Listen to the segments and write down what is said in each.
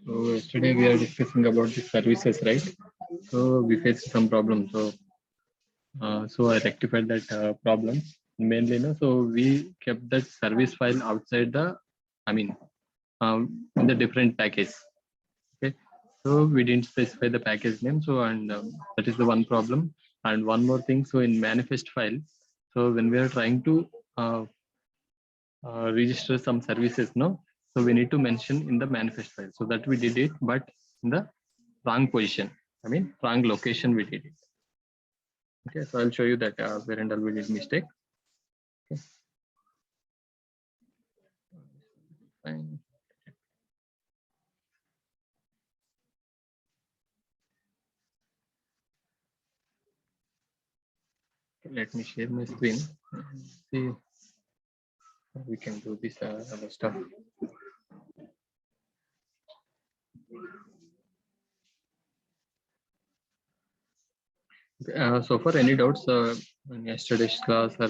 So yesterday we are discussing about the services, right? So we faced some problems. So I rectified that problem mainly. No, so we kept that service file outside the, I mean, in the different package. Okay. So we didn't specify the package name. So and that is the one problem. And one more thing. So in manifest file. So when we are trying to register some services, no, so we need to mention in the manifest file. So that we did it, but in the wrong position. I mean, wrong location we did it. Okay, so I'll show you that where and all we did mistake. Okay. Fine. Let me share my screen. See, we can do this other stuff. So for any doubts in yesterday's class or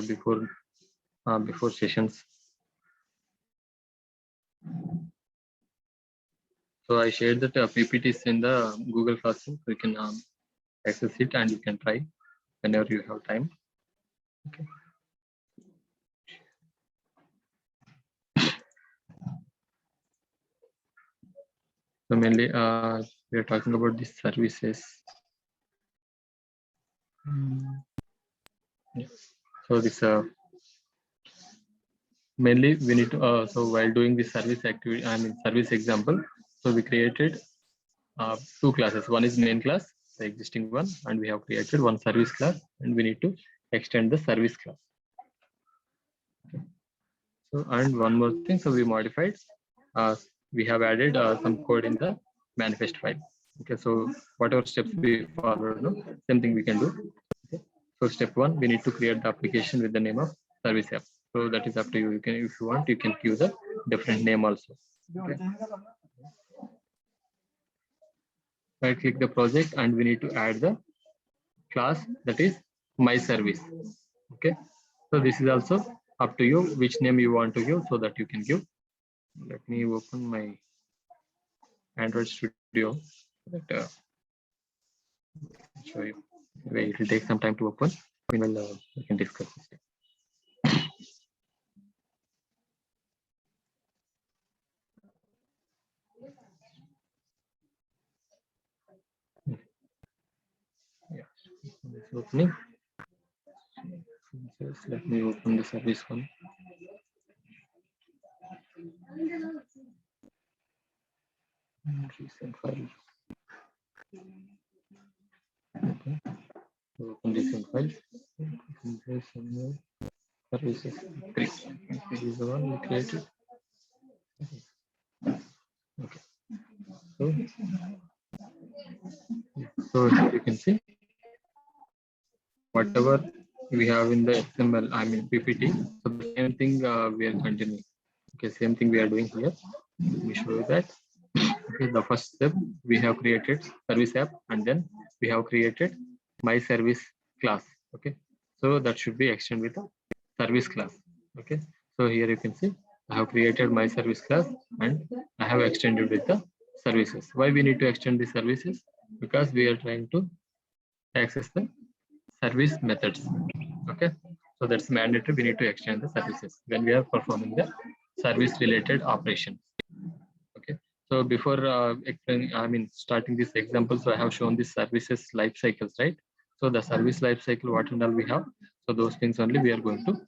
before sessions. So I shared that PPTs in the Google Classroom. So you can access it and you can try whenever you have time. Okay. So mainly we are talking about these services. Yeah. So this mainly we need to so while doing this service activity, I mean service example, so we created two classes. One is main class, the existing one, and we have created one service class, and we need to extend the service class. Okay. So and one more thing, so we modified, we have added some code in the manifest file. Okay, so whatever steps we follow, no, same thing we can do. Okay. So step one, we need to create the application with the name of service app. So that is up to you. You can, if you want, you can give the different name also. Okay. Right click the project and we need to add the class that is my service. Okay. So this is also up to you which name you want to give so that you can give. Let me open my Android Studio. That show you. Wait, it will take some time to open. Meanwhile, we can discuss this. Yeah, it's opening. Just let me open the service one. Recent file. Okay. Open recent file. Services 3. This is the one we created. Okay. So here you can see whatever we have in the XML, I mean PPT. So the same thing we are continuing. Okay, same thing we are doing here. Let me show you that. Okay, the first step we have created service app, and then we have created my service class. Okay, so that should be extended with a service class. Okay, so here you can see I have created my service class and I have extended with the services. Why we need to extend the services? Because we are trying to access the service methods. Okay, so that's mandatory. We need to extend the services when we are performing the service related operations. Okay, so before starting this example, so I have shown the services life cycles, right? So the service life cycle, what and all we have, so those things only we are going to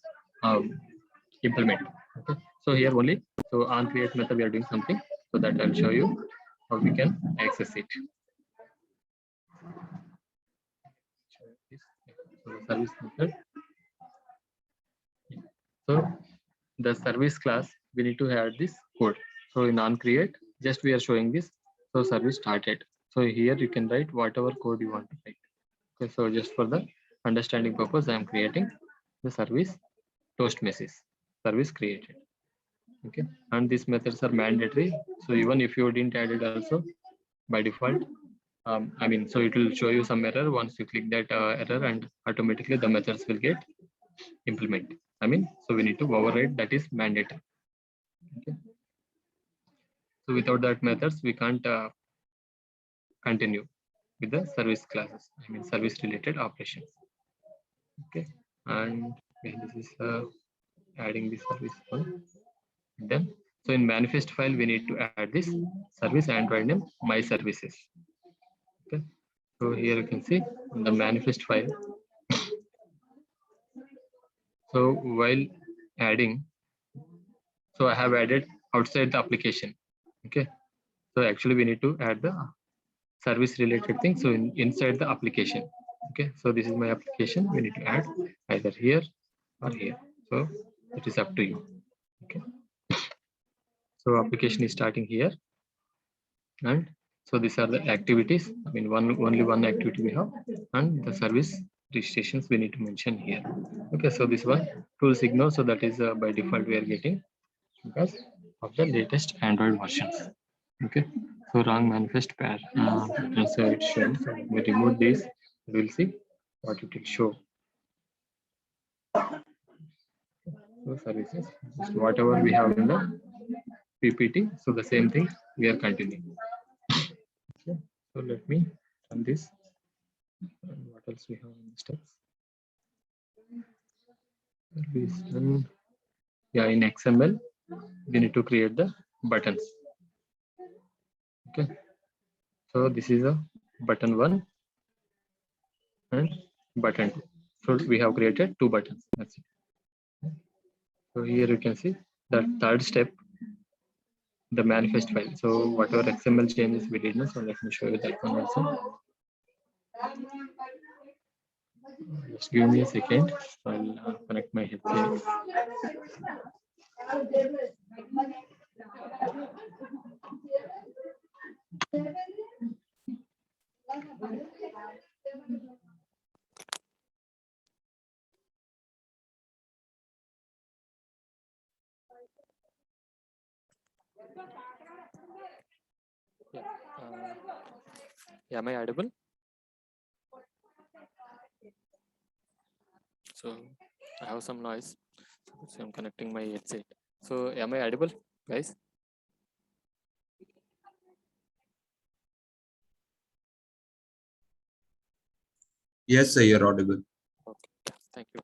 implement. Okay, so here only, so on create method we are doing something, so that I'll show you how we can access it. So the service method. So the service class, we need to add this code. So in on create, just we are showing this. So service started. So here you can write whatever code you want to write. Okay, so just for the understanding purpose, I am creating the service toast message service created. Okay, and these methods are mandatory. So even if you didn't add it also by default, so it will show you some error once you click that error, and automatically the methods will get implemented. So we need to override, that is mandatory. Okay. So without that methods, we can't continue with the service classes. I mean service related operations. Okay, and this is adding the service one. Then so in manifest file we need to add this service Android name my services. Okay, so here you can see in the manifest file. So while adding, so I have added outside the application. Okay, so actually we need to add the service related thing. So inside the application. Okay, so this is my application. We need to add either here or here. So it is up to you. Okay, so application is starting here, and so these are the activities. I mean only one activity we have, and the service registrations we need to mention here. Okay, so this one tools ignore, so that is by default we are getting because of the latest Android versions. Okay, so wrong manifest pair. So it's shown. So we remove this. We will see what it will show. So services, just whatever we have in the PPT. So the same thing we are continuing. Okay, so let me run this. And what else we have in steps? Yeah, in XML, we need to create the buttons. Okay, so this is a button 1 and button 2. So we have created 2 buttons. That's it. So here you can see the third step, the manifest file. So whatever XML changes we did, so let me show you that one also. Just give me a second. I'll connect my headset. Yeah, am I audible? So I have some noise, so I'm connecting my headset. So am I audible, guys? Yes, sir, you're audible. Okay, yeah, thank you.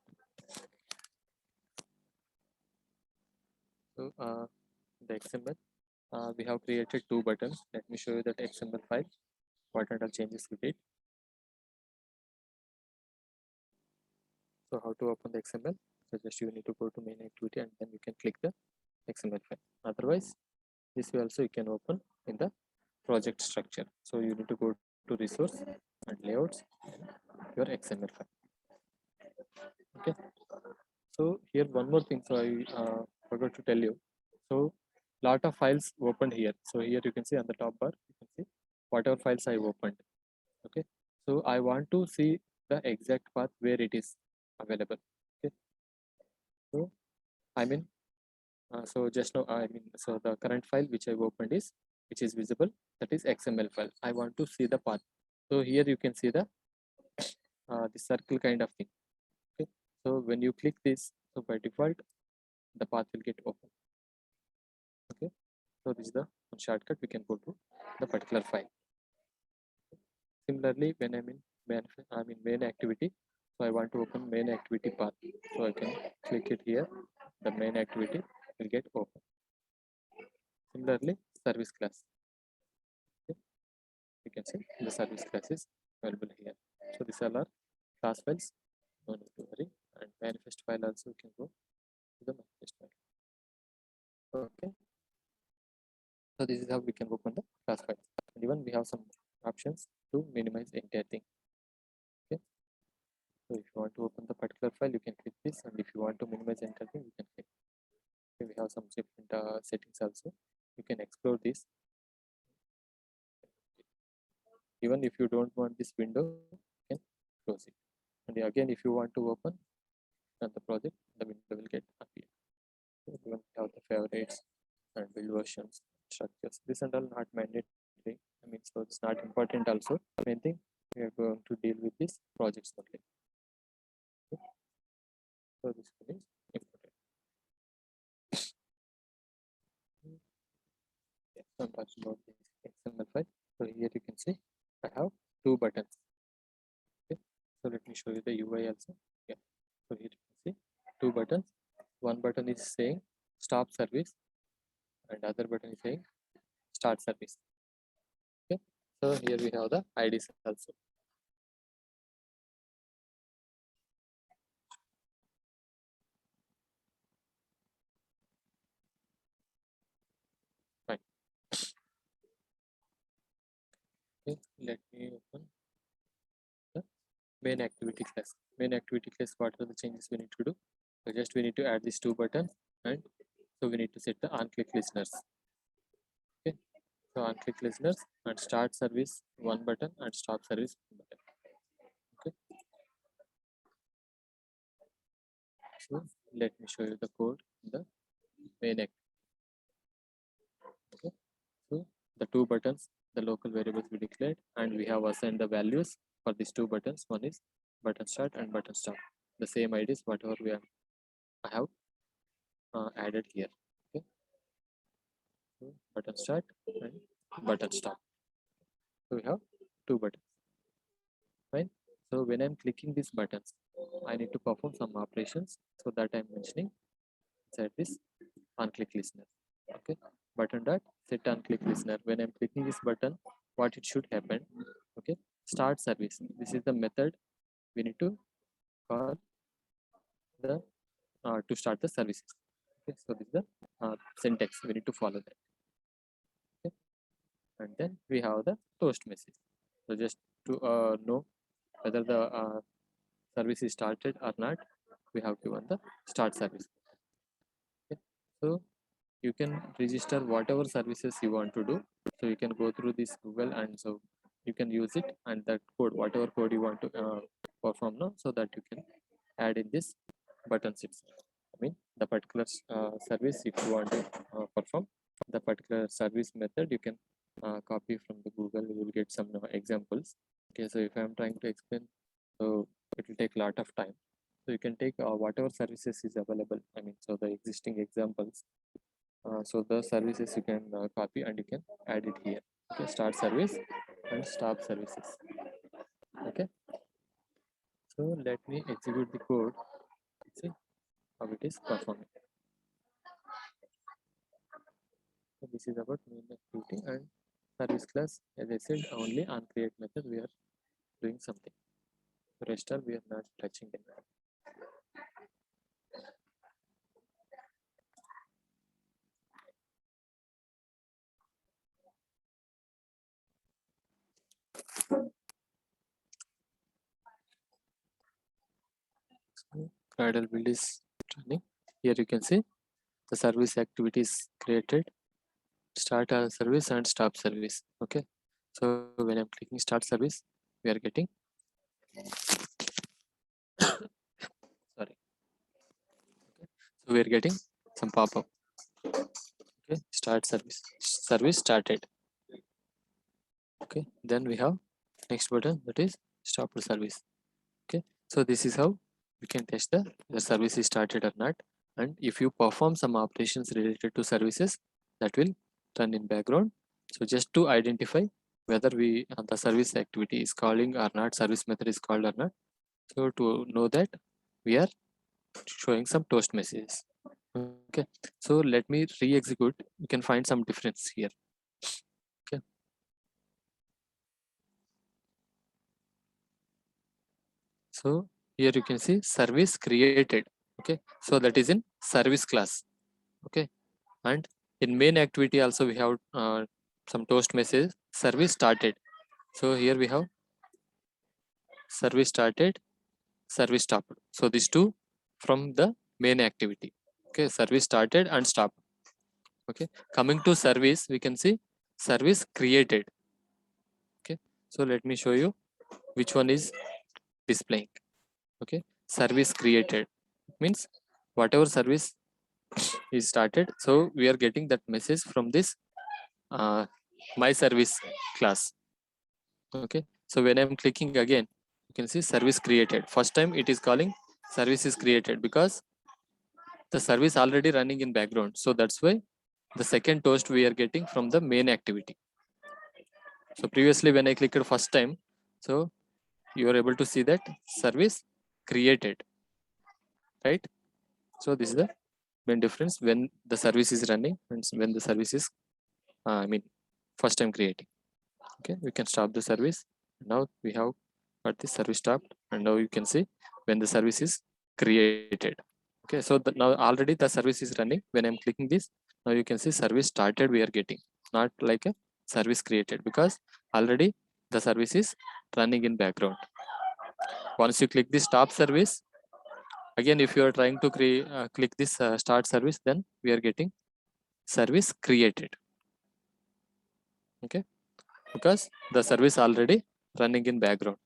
So the XML, we have created 2 buttons. Let me show you that XML file. What are the changes we did? So how to open the XML? So just you need to go to main activity and then you can click the XML file. Otherwise, this way also you can open in the project structure. So you need to go to resource and layouts, your XML file. Okay. So here one more thing. So I forgot to tell you. So lot of files opened here. So here you can see on the top bar, you can see whatever files I opened. Okay. So I want to see the exact path where it is available. Okay. So I mean, so just now so the current file which I've opened is which is visible, that is XML file. I want to see the path. So here you can see the circle kind of thing. Okay. So when you click this, so by default the path will get open. Okay. So this is the one shortcut we can go to the particular file. Similarly, when I'm in main activity, so I want to open main activity path. So I can click it here. The main activity will get open. Similarly, service class. Okay. You can see the service class is available here. So these are our class files. No need to worry. And manifest file also you can go to the manifest file. Okay. So this is how we can open the class file. And even we have some options to minimize the entire thing. Okay. So if you want to open the particular file, you can click this, and if you want to minimize the entire thing, you can click. Okay, we have some different settings also. You can explore this. Even if you don't want this window, you can close it. And again, if you want to open the project, the window will get appear. So even we have the favorites and build versions, structures. This and all not mandatory. I mean, so it's not important also. Main thing we are going to deal with this projects only. Okay. So this one is important. Yeah. I'm talking about this XML file. So here you can see I have two buttons. Okay, so let me show you the UI also. Yeah, so here you can see two buttons. One button is saying stop service, and other button is saying start service. Okay, so here we have the IDs also. Fine. Okay, let me open the main activity class. Main activity class, what are the changes we need to do? So just we need to add these two buttons, and so we need to set the on-click listeners. Okay, so on-click listeners and start service one button and stop service one button. Okay, so let me show you the code in the main activity. Okay, so the two buttons, the local variables we declared, and we have assigned the values for these two buttons. One is button start and button stop. The same IDs whatever I have added here. Okay, so button start and button stop. So we have two buttons. Fine. So when I'm clicking these buttons, I need to perform some operations. So that I'm mentioning inside this on-click listener. Okay, button dot set on-click listener. When I'm clicking this button, what it should happen? Okay, start service. This is the method we need to call the to start the services. Okay, so this is the syntax we need to follow that. Okay, and then we have the toast message. So just to know whether the service is started or not, we have given the start service. Okay, so you can register whatever services you want to do. So you can go through this Google, and so you can use it, and that code, whatever code you want to perform now, so that you can add in this buttons itself. I mean the particular service, if you want to perform the particular service method, you can copy from the Google. You will get some examples. Okay, so if I'm trying to explain, so it will take a lot of time. So you can take whatever services is available. I mean, so the existing examples. So the services you can copy and you can add it here. Okay, start service and stop services. Okay, so let me execute the code. See how it is performing. So this is about main activity and service class. As I said, only on create method we are doing something. Rest are we are not touching it. So Gradle build is running. Here you can see the service activity is created. Start a service and stop service. Okay, so when I'm clicking start service, we are getting sorry. Okay, so we are getting some pop-up. Okay, start service started. Okay, then we have next button, that is stop the service. Okay, so this is how we can test the service is started or not, and if you perform some operations related to services, that will run in background. So just to identify whether we the service activity is calling or not, service method is called or not. So to know that, we are showing some toast messages. Okay, so let me re-execute. You can find some difference here. Okay, so here you can see service created. Okay, so that is in service class. Okay, and in main activity also we have some toast message service started. So here we have service started, service stopped. So these two from the main activity. Okay, service started and stopped. Okay, coming to service, we can see service created. Okay, so let me show you which one is displaying. Okay, service created means whatever service is started, so we are getting that message from this my service class. Okay, so when I'm clicking again, you can see service created. First time it is calling service is created because the service already running in background, so that's why the second toast we are getting from the main activity. So previously when I clicked first time, so you are able to see that service created, right? So this is the main difference when the service is running and when the service is, first time creating. Okay, we can stop the service. Now we have got the service stopped, and now you can see when the service is created. Okay, so now already the service is running. When I'm clicking this, now you can see service started we are getting, not like a service created, because already the service is running in background. Once you click the stop service, again if you are trying to click this start service, then we are getting service created. Okay, because the service already running in background.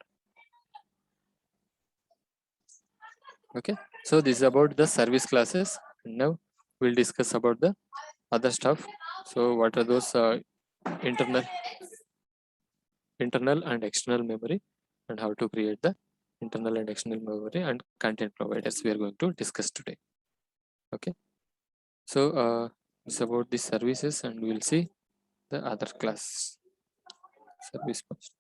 Okay, so this is about the service classes. Now we'll discuss about the other stuff. So what are those internal and external memory, and how to create the internal and external memory and content providers we are going to discuss today. Okay, so it's about the services, and we'll see the other class service first.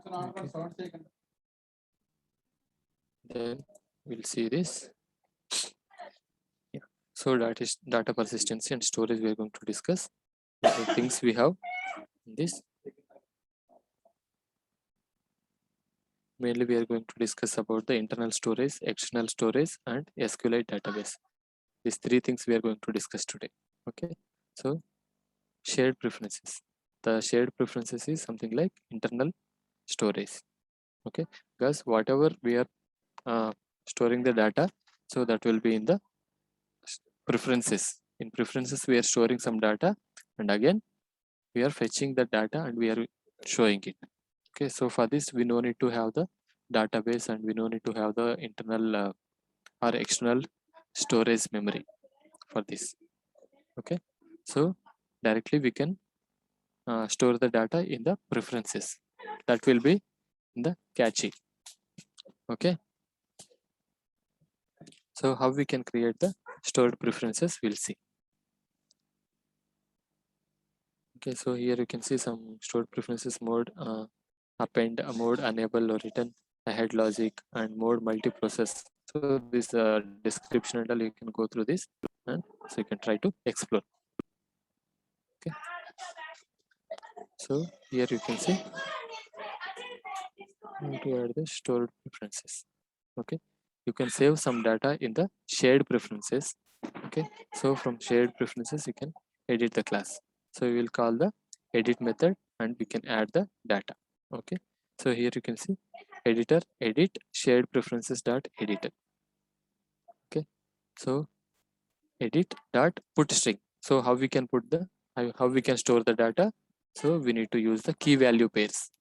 Okay. Then we'll see this. Yeah. So that is data persistency and storage we are going to discuss. The things we have in this. Mainly we are going to discuss about the internal storage, external storage, and SQLite database. These three things we are going to discuss today. Okay, so shared preferences. The shared preferences is something like internal storage. Okay, because whatever we are storing the data, so that will be in the preferences. In preferences we are storing some data, and again we are fetching the data and we are showing it. Okay, so for this we no need to have the database, and we no need to have the internal or external storage memory for this. Okay, so directly we can store the data in the preferences. That will be in the cache. Okay, so how we can create the stored preferences, we'll see. Okay, so here you can see some stored preferences mode, append, mode enable or return, ahead logic, and mode multiprocess. So this description and all, you can go through this, and so you can try to explore. Okay, so here you can see how to add the stored preferences. Okay, you can save some data in the shared preferences. Okay, so from shared preferences you can edit the class. So we will call the edit method, and we can add the data. Okay, so here you can see editor, edit shared preferences dot editor. Okay, so edit dot put string. So how we can put the how we can store the data? So we need to use the key value pairs.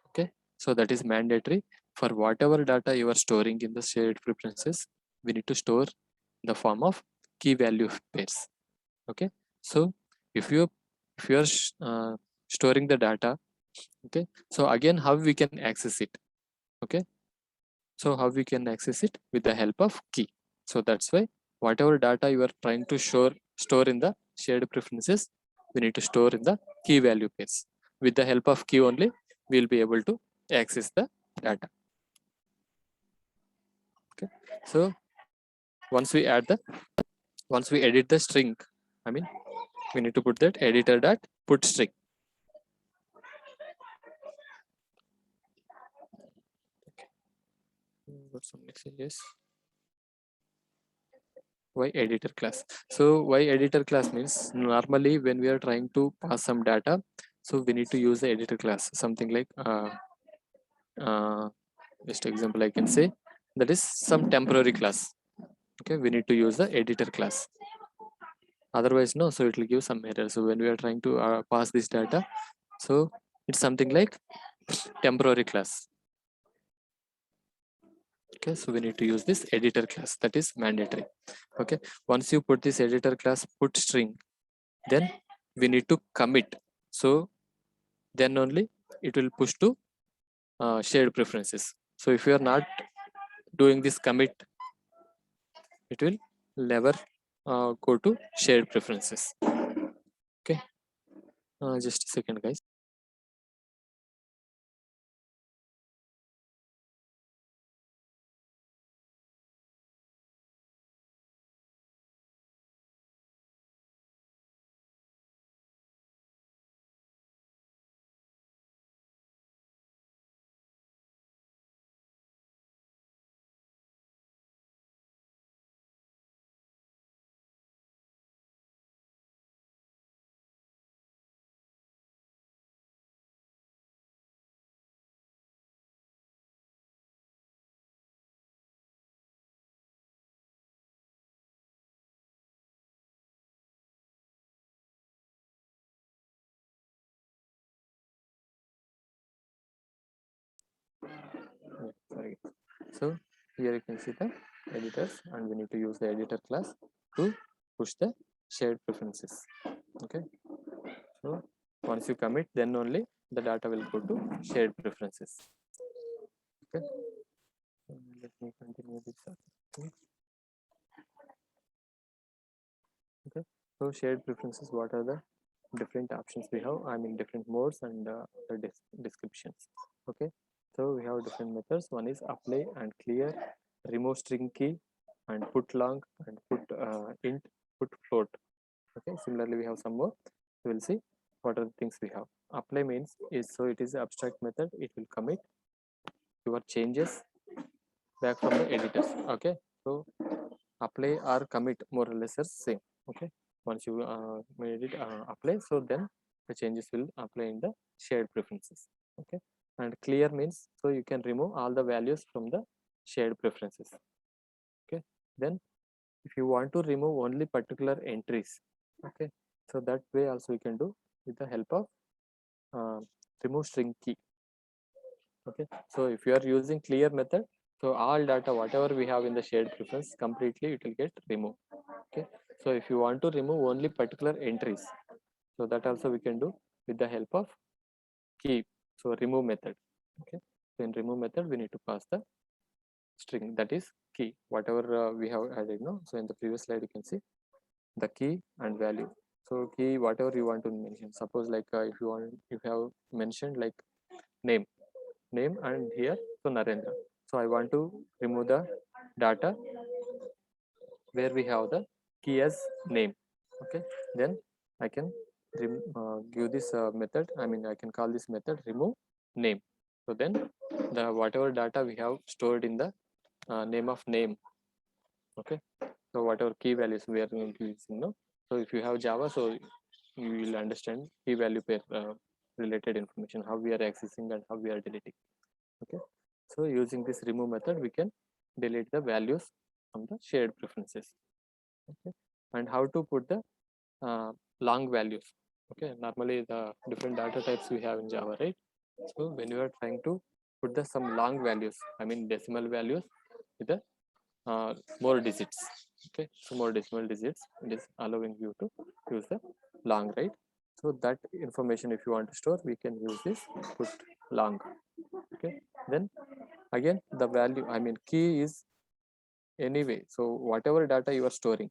Okay, so that is mandatory for whatever data you are storing in the shared preferences. We need to store in the form of key value pairs. Okay, so if you are storing the data, okay, so again how we can access it? Okay, so how we can access it? With the help of key. So that's why whatever data you are trying to store in the shared preferences, we need to store in the key value pairs. With the help of key only, we'll be able to access the data. Okay, so once we edit the string, we need to put that editor dot put string. Got some messages. Why editor class? So why editor class means, normally when we are trying to pass some data, so we need to use the editor class. Something like just example I can say, that is some temporary class. Okay, we need to use the editor class. Otherwise no, so it will give some error. So when we are trying to pass this data, so it's something like temporary class. Okay, so we need to use this editor class, that is mandatory. Okay, once you put this editor class put string, then we need to commit. So then only it will push to shared preferences. So if you are not doing this commit, it will never go to shared preferences. Okay, just a second, guys. Yeah, sorry. So here you can see the editors, and we need to use the editor class to push the shared preferences. Okay, so once you commit, then only the data will go to shared preferences. Okay, let me continue this. Okay, so shared preferences, what are the different options we have? I mean different modes and the descriptions. Okay, so we have different methods. One is apply and clear, remove string key, and put long, and put int, put float. Okay, similarly we have some more. We will see what are the things we have. Apply means is, so it is an abstract method. It will commit your changes back from the editors. Okay, so apply or commit more or less are same. Okay, once you made it apply, so then the changes will apply in the shared preferences. Okay, and clear means, so you can remove all the values from the shared preferences. Okay, then if you want to remove only particular entries, okay, so that way also we can do with the help of remove string key. Okay, so if you are using clear method, so all data whatever we have in the shared preference completely it will get removed. Okay, so if you want to remove only particular entries, so that also we can do with the help of key, so remove method. Okay, so in remove method we need to pass the string, that is key, whatever we have added. No, so in the previous slide you can see the key and value. So key, whatever you want to mention, suppose like if you want, if you have mentioned like name, and here so Narendra, so I want to remove the data where we have the key as name. Okay, then I can give this method, I mean I can call this method remove name. So then the whatever data we have stored in the name of name. Okay, so whatever key values we are going to use, so if you have Java, so you will understand key value pair related information, how we are accessing and how we are deleting. Okay, so using this remove method we can delete the values from the shared preferences. Okay, and how to put the long values. Okay, normally the different data types we have in Java, right? So when you are trying to put the some long values, I mean decimal values with the more digits. Okay, so more decimal digits, it is allowing you to use the long, right? So that information if you want to store, we can use this put long. Okay, then again the value, I mean key is anyway, so whatever data you are storing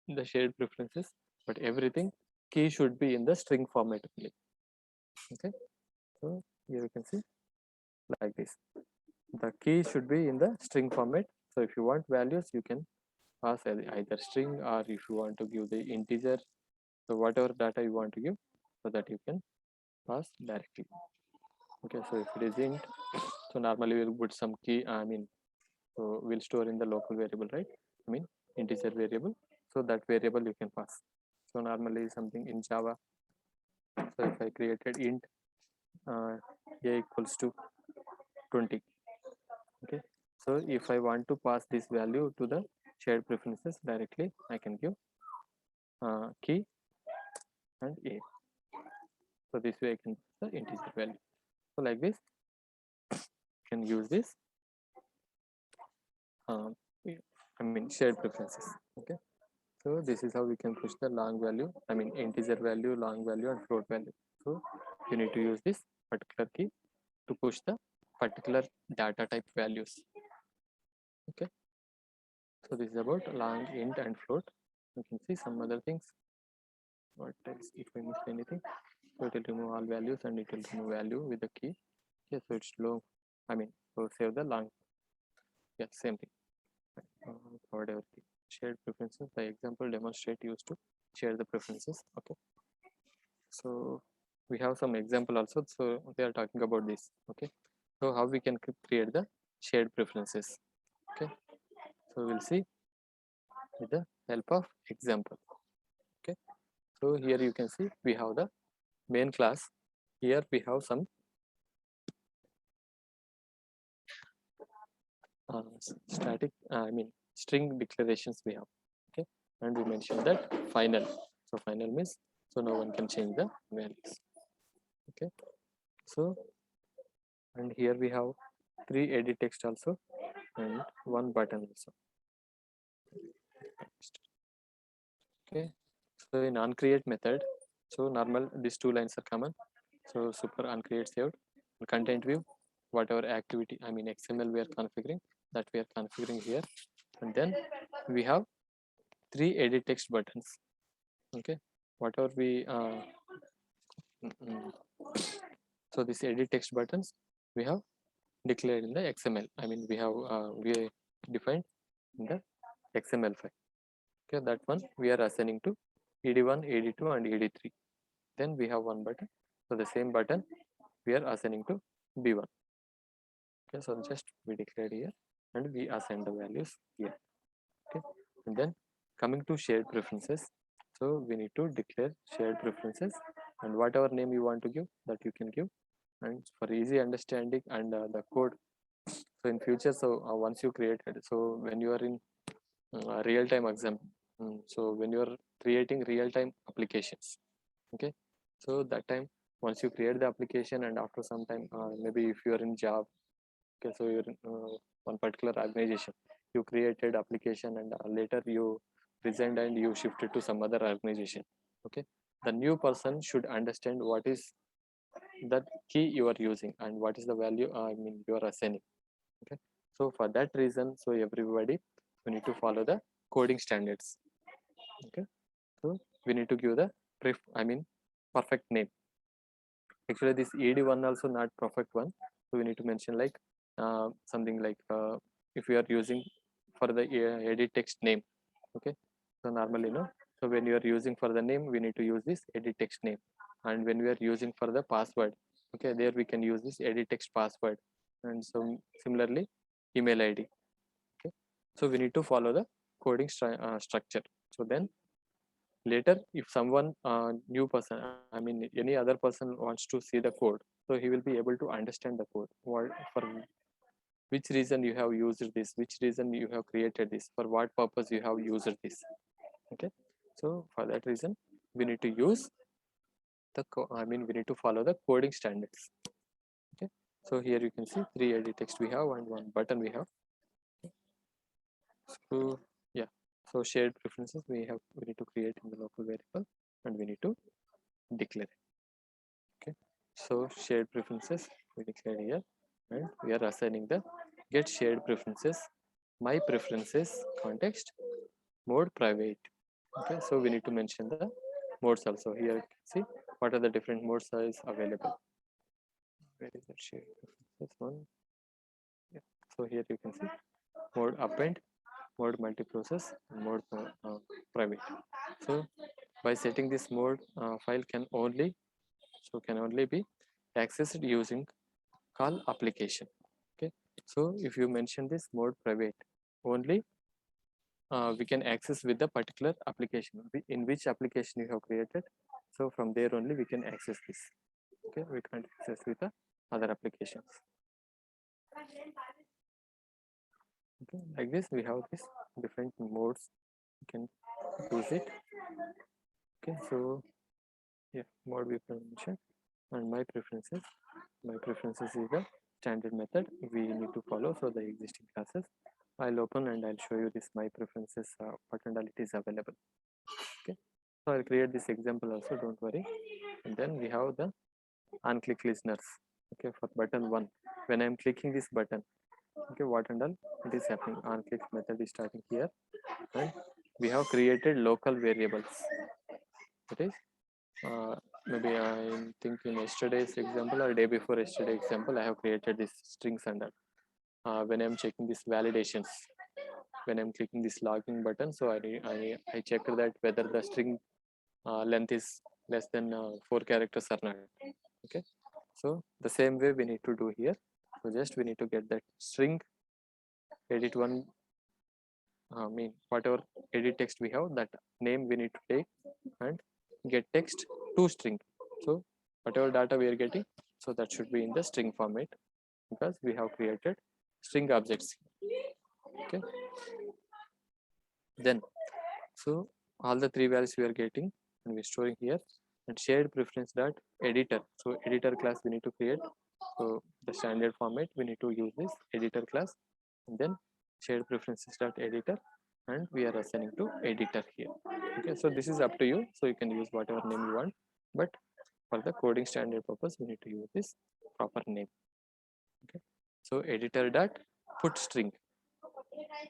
in the shared preferences, but everything key should be in the string format only. Okay, so here you can see like this, the key should be in the string format. So if you want values, you can pass either string, or if you want to give the integer, so whatever data you want to give, so that you can pass directly. Okay, so if it is int, so normally we'll put some key, I mean, so we'll store in the local variable, right? I mean integer variable, so that variable you can pass. So normally something in Java, so if I created int a equals to 20. Okay, so if I want to pass this value to the shared preferences directly, I can give key and a. So this way I can pass the integer value. So like this, you can use this I mean shared preferences. Okay, so this is how we can push the long value, I mean integer value, long value, and float value. So you need to use this particular key to push the particular data type values. Okay, So this is about long, int, and float. You can see some other things. What else? If I miss anything, so it will remove all values and it will remove value with the key. Okay, so it's low. I mean, so save the long. Yeah, same thing. Provide everything. Shared preferences. The example demonstrate used to share the preferences. Okay. So we have some example also. So they are talking about this. Okay. So how we can create the shared preferences. Okay. So we'll see with the help of example. Okay. So here you can see we have the main class. Here we have some static, I mean string declarations we have. Okay. And we mentioned that final. So final means so no one can change the values. Okay. So and here we have 3 edit text also and 1 button also. Okay. So in onCreate method, so normal these 2 lines are common. So super onCreate saved content view, whatever activity, I mean XML we are configuring, that we are configuring here, and then we have 3 edit text buttons. Okay, whatever we so this edit text buttons we have declared in the XML. I mean we have we defined in the XML file. Okay, that one we are assigning to ed1, ed2, and ed3. Then we have 1 button. So the same button we are assigning to b1. Okay, so just we declared here and we assign the values here. Okay, and then coming to shared preferences, so we need to declare shared preferences and whatever name you want to give, that you can give, and for easy understanding and the code. So in future, so once you created, so when you are in real-time exam, so when you are creating real-time applications, okay, so that time once you create the application and after some time, maybe if you are in job, okay, so you're in one particular organization, you created application and later you resigned and you shifted to some other organization. Okay, the new person should understand what is that key you are using and what is the value, I mean you are assigning. Okay, so for that reason, so everybody we need to follow the coding standards. Okay, so we need to give the perfect name. Actually this ed1 also not perfect one, so we need to mention like something like if we are using for the edit text name. Okay, so normally so when you are using for the name, we need to use this edit text name, and when we are using for the password, okay, there we can use this edit text password, and so similarly email id. Okay, so we need to follow the coding structure. So then later if someone new person, I mean any other person wants to see the code, so he will be able to understand the code, what for which reason you have used this, which reason you have created this, for what purpose you have used this. Okay, so for that reason we need to use the we need to follow the coding standards. Okay, so here you can see 3 edit text we have and 1 button we have. So yeah, so shared preferences we need to create in the local variable and we need to declare it. Okay, so shared preferences we declare here and we are assigning the get shared preferences my preferences context mode private. Okay, so we need to mention the modes also. Here you can see what are the different modes is available. Where is that shared preferences one? Yeah, so here you can see mode append, mode multiprocess, and mode private. So by setting this mode, file can only be accessed using call application. Okay, so if you mention this mode private, only we can access with the particular application in which application you have created. So from there only we can access this. Okay, we can't access with the other applications. Okay, like this we have this different modes, you can use it. Okay, so yeah, mode we can mention, and my preferences is the standard method we need to follow for the existing classes. I'll open and I'll show you this my preferences functionality is available. Okay, so I'll create this example also, don't worry. And then we have the on click listeners. Okay, for button 1, when I'm clicking this button, Okay, what and all it is happening. OnClick method is starting here, and we have created local variables. That is, maybe I think in yesterday's example or day before yesterday example, I have created this strings under. When I'm checking this validations, when I'm clicking this login button, so I check that whether the string length is less than 4 characters or not. Okay, so the same way we need to do here. So just we need to get that string, edit one, whatever edit text we have, that name we need to take, and get text to string. So whatever data we are getting, so that should be in the string format, because we have created string objects. Okay, then so all the three values we are getting and we're storing here, and shared preference dot editor. So editor class we need to create. So the standard format we need to use this editor class, and then shared preferences dot editor, and we are assigning to editor here. Okay, so this is up to you. So you can use whatever name you want, but for the coding standard purpose, we need to use this proper name. Okay, so editor dot put string.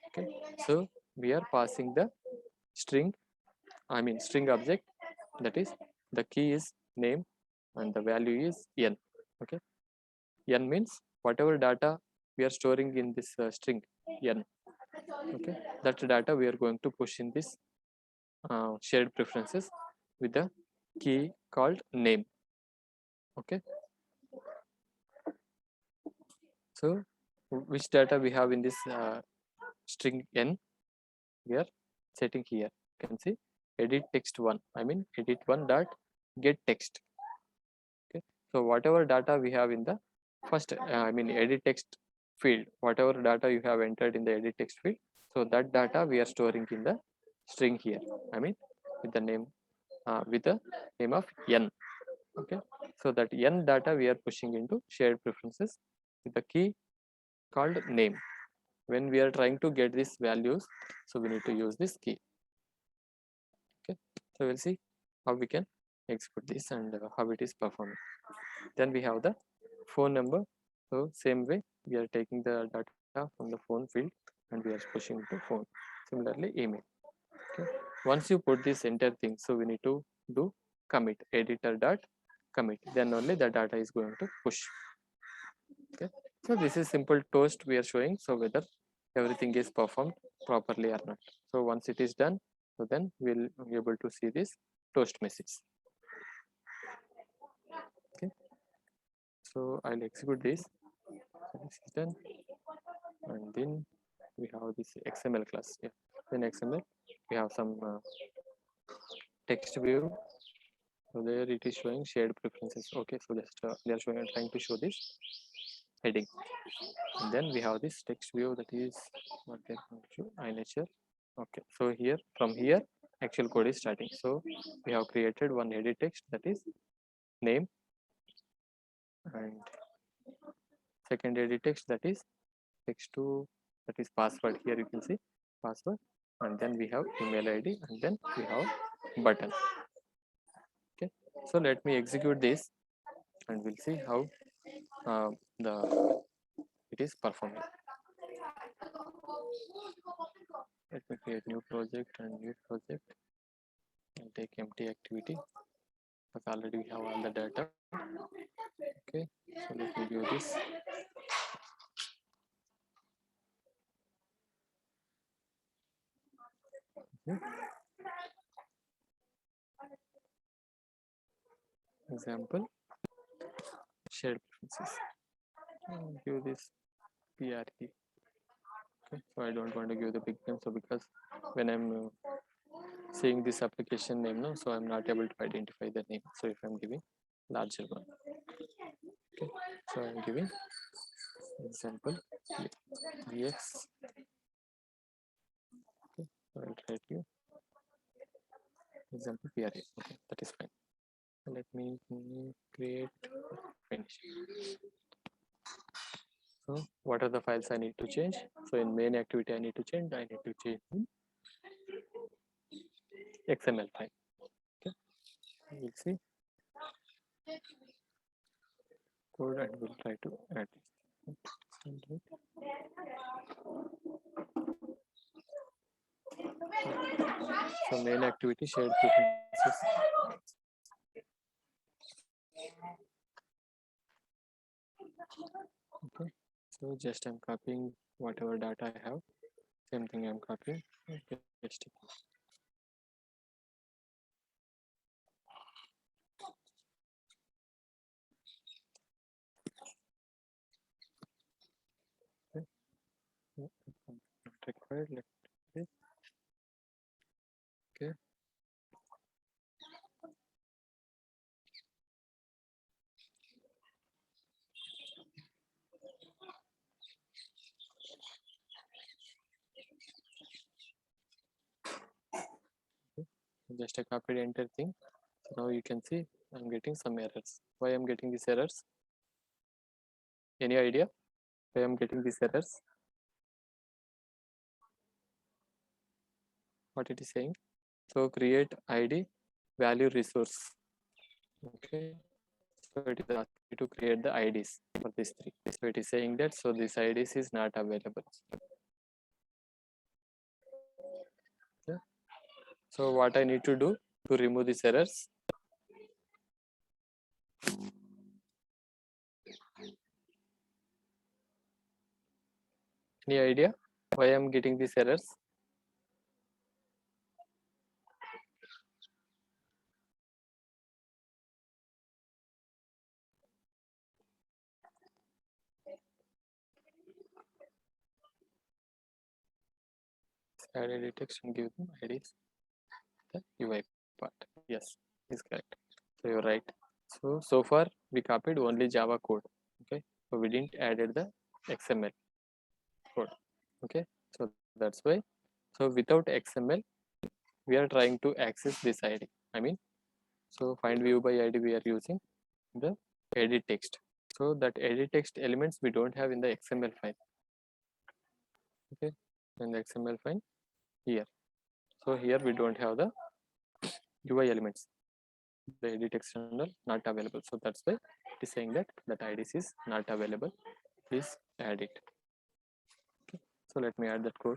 Okay, so we are passing the string, string object, that is the key is name and the value is n. Okay, n means whatever data we are storing in this string n. Okay, that data we are going to push in this shared preferences with the key called name. Okay, so which data we have in this string n, we are setting here. You can see edit text one, edit one dot get text. Okay, so whatever data we have in the first edit text field, whatever data you have entered in the edit text field, so that data we are storing in the string here, with the name of n. Okay, so that n data we are pushing into shared preferences with the key called name. When we are trying to get these values, so we need to use this key. Okay, so we'll see how we can execute this and how it is performing. Then we have the phone number. So same way we are taking the data from the phone field and we are pushing to phone. Similarly, email. Okay, once you put this entire thing, so we need to do commit, editor dot commit, then only the data is going to push. Okay, so this is simple toast we are showing, so whether everything is performed properly or not. So once it is done, so then we'll be able to see this toast message. Okay, so I'll execute this. So this is done, and then we have this XML class. Yeah, in XML we have some text view. So there it is showing shared preferences. Okay, so just they are showing, trying to show this heading, and then we have this text view, that is what they're going to show iNature. Okay, so here from here actual code is starting. So we have created one edit text, that is name, and second edit text, that is text to, that is password. Here you can see password, and then we have email ID, and then we have button. Okay, so let me execute this and we'll see how it is performing. Let me create new project and new project and take empty activity, because already we have all the data. Okay, so let me do this. Okay. Example, shared preferences. Give this PRE. Okay, so I don't want to give the big name, so because when I'm seeing this application name now, so I'm not able to identify the name. So if I'm giving larger one, okay, so I'm giving example EX. Okay, so I'll try to example PRA. Okay, that is fine. Let me create finish. So what are the files I need to change? So in main activity I need to change XML file. Okay, we'll see code and we'll try to add this. So main activity shared preferences. Okay, so just I'm copying whatever data I have. Same thing I'm copying. Okay, pasting. Okay. Not required. Let me. Okay. Just I copied enter thing. So now you can see I'm getting some errors. Why I'm getting these errors? Any idea why I'm getting these errors? What it is saying? So create ID value resource. Okay. So it is asking you to create the IDs for these three. So it is saying that so this IDs is not available. Okay. So what I need to do to remove these errors? Any idea why I'm getting these errors? Add edit text and give them IDs. The UI part. Yes, is correct. So you're right. So far we copied only Java code. Okay. So we didn't added the XML code. Okay. So that's why. So without XML, we are trying to access this ID. I mean, so find view by ID we are using the edit text. So that edit text elements we don't have in the XML file. Okay. In the XML file here. So here we don't have the UI elements. The edit external not available. So that's why it is saying that IDs is not available. Please add it. Okay. So let me add that code.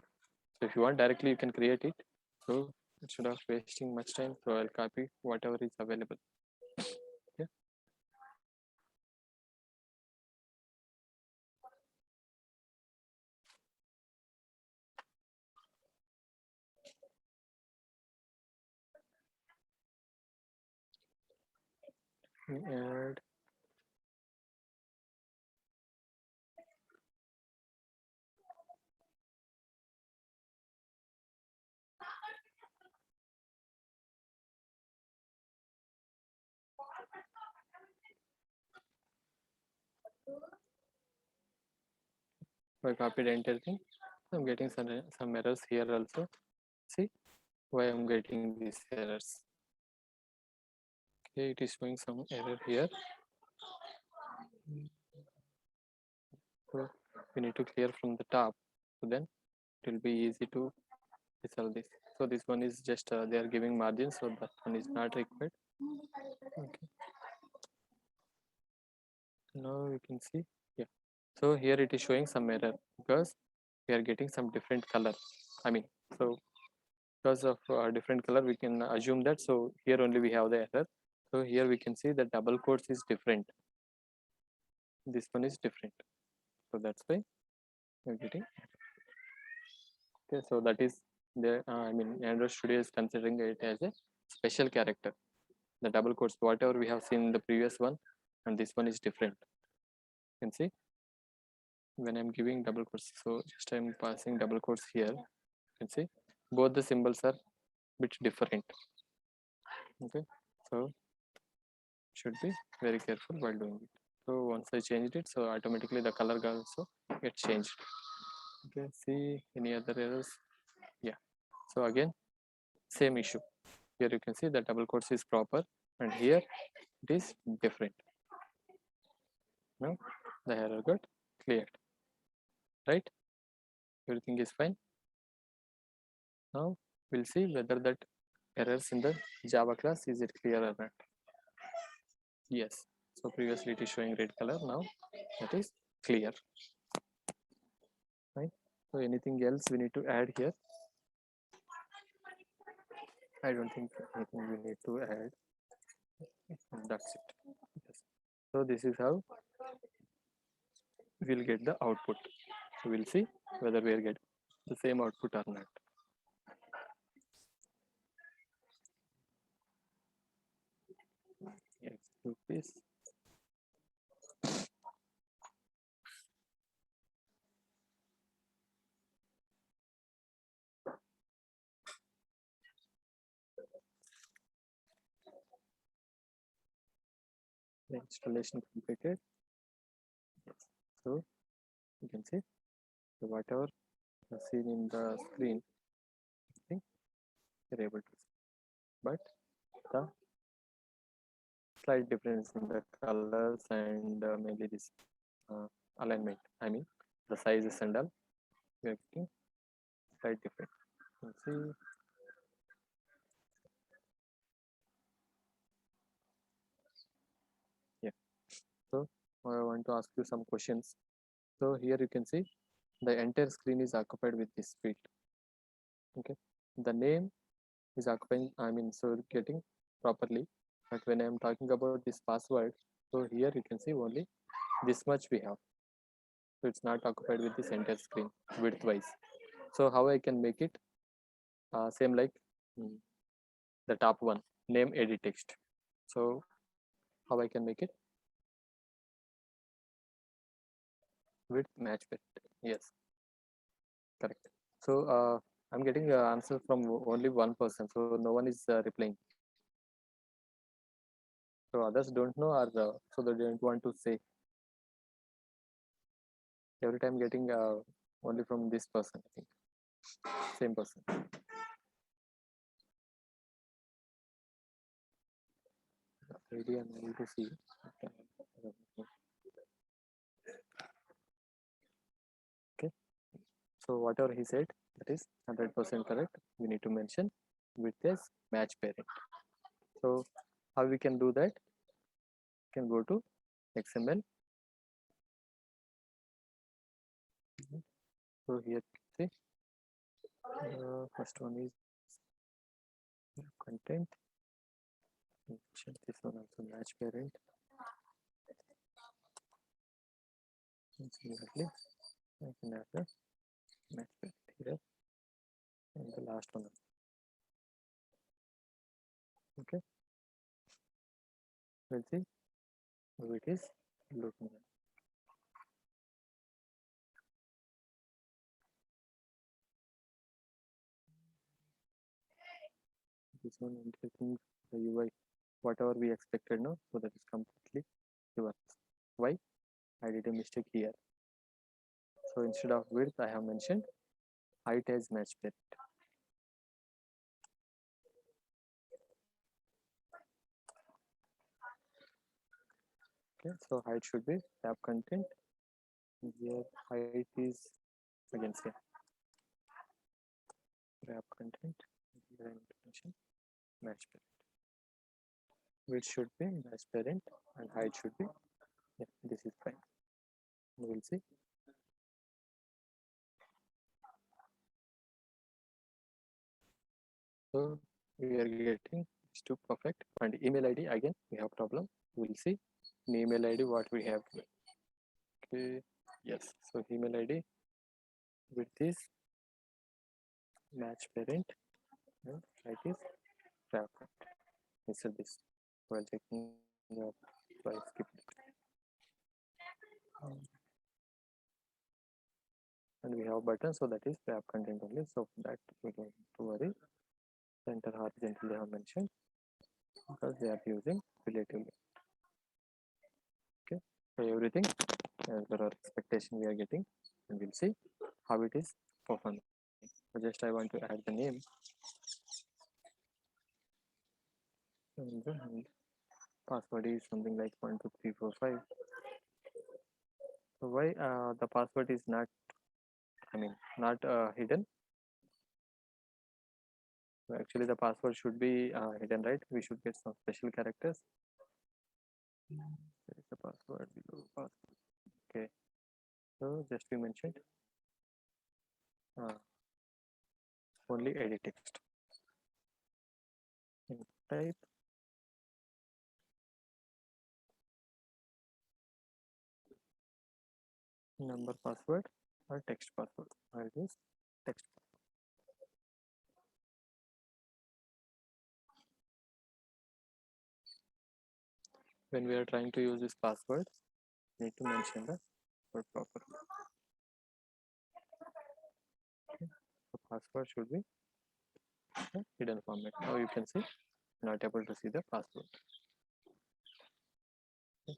So if you want directly, you can create it. So instead of wasting much time, so I'll copy whatever is available. Okay. Add. I copied enter thing. I'm getting some errors here also. See why I'm getting these errors. Okay, it is showing some error here. So we need to clear from the top. So then it will be easy to resolve this. So this one is just they are giving margins, so that one is not required. Okay. Now you can see, yeah. So here it is showing some error because we are getting some different color. I mean, so because of different color, we can assume that. So here only we have the error. So here we can see the double quotes is different. This one is different. So that's why we're getting. Okay, so that is the I mean Android Studio is considering it as a special character. The double quotes, whatever we have seen in the previous one, and this one is different. You can see when I'm giving double quotes, so just I'm passing double quotes here. You can see both the symbols are bit different. Okay, so should be very careful while doing it. So once I changed it, so automatically the color also gets changed. Okay, see any other errors? Yeah. So again, same issue. Here you can see the double quotes is proper, and here it is different. Now the error got cleared. Right? Everything is fine. Now we'll see whether that errors in the Java class is it clear or not. Yes. So previously it is showing red color. Now that is clear. Right. So anything else we need to add here? I don't think anything we need to add. That's it. Yes. So this is how we'll get the output. So we'll see whether we'll get the same output or not. Yes, do this. The installation completed. Yes. So you can see so whatever is seen in the screen, I think you're able to see. But the slight difference in the colors and mainly this alignment. I mean the sizes and all. We are getting slight different. You can see. Yeah. So I want to ask you some questions. So here you can see the entire screen is occupied with this field. Okay. The name is occupying, I mean, so getting properly. But when I'm talking about this password, so here you can see only this much we have. So it's not occupied with this entire screen width wise. So how I can make it same like the top one, name edit text. So how I can make it width match fit. Yes, correct. So I'm getting an answer from only one person. So no one is replying. So others don't know or so they don't want to say. Every time getting only from this person, I think. Same person. Maybe I'm able to see. Okay. So whatever he said, that is 100% correct. We need to mention with this match parent. So how we can do that? We can go to XML. So here, see, first one is content. Mention this one also match parent. And similarly, I can add the match parent here and the last one. Okay. We'll see how it is looking at. This one indicating the UI, whatever we expected now, so that is completely reversed. Why? I did a mistake here. So instead of width, I have mentioned height as match parent. Okay, so height should be tab content. Here height is again same. Tab content. Here I need to mention match parent. Width should be match parent and height should be, yeah, this is fine. We will see. So we are getting to perfect, and email ID again we have problem. We'll see in email ID what we have. Okay, yes. So email ID with this match parent and height is tab content. Instead this while checking the so I skipped it. And we have button, so that is tab content only. So that we don't have to worry. Center horizontally I have mentioned because they are using relatively. Okay, so everything as per our expectation we are getting, and we'll see how it is performing. So just I want to add the name and the password is something like 12345. So why the password is not, I mean, not hidden? Actually, the password should be hidden, right? We should get some special characters. There is the password below password. Okay, so just we mentioned only edit text. type. Number password or text password. I use text password. When we are trying to use this password, need to mention the word properly. Okay. The password should be a hidden format. Now you can see not able to see the password. Okay.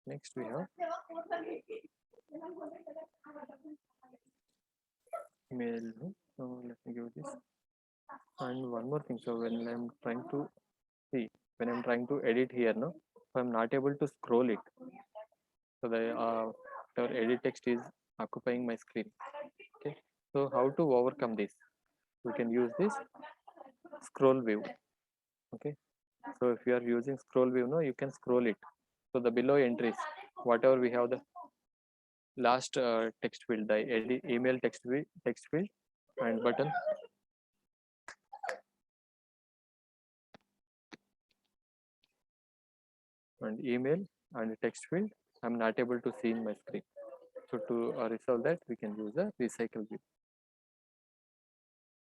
Next we have mail. So let me give this. And one more thing. So when I'm trying to see, when I'm trying to edit here, no, so I'm not able to scroll it. So the edit text is occupying my screen. Okay. So how to overcome this? We can use this scroll view. Okay. So if you are using scroll view, no, you can scroll it. So the below entries, whatever we have the last text field, the edit email text field and button. And email and text field, I'm not able to see in my screen. So to resolve that, we can use a recycle view.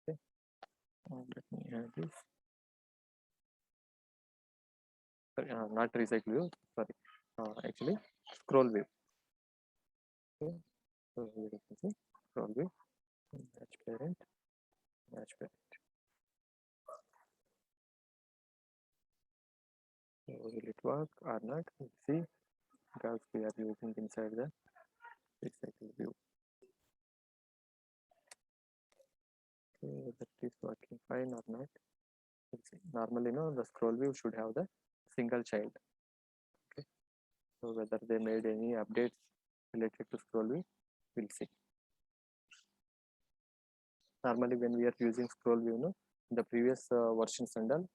Okay. Let me add this. Sorry, not recycle view. Sorry, actually scroll view. Okay. So here you can see scroll view. Match parent. Match parent. So will it work or not? Let's see, because we are using inside the recycle view. Okay, that is working fine or not? Let's see. Normally, no, the scroll view should have the single child. Okay, so whether they made any updates related to scroll view, we'll see. Normally, when we are using scroll view, no, the previous versions and all,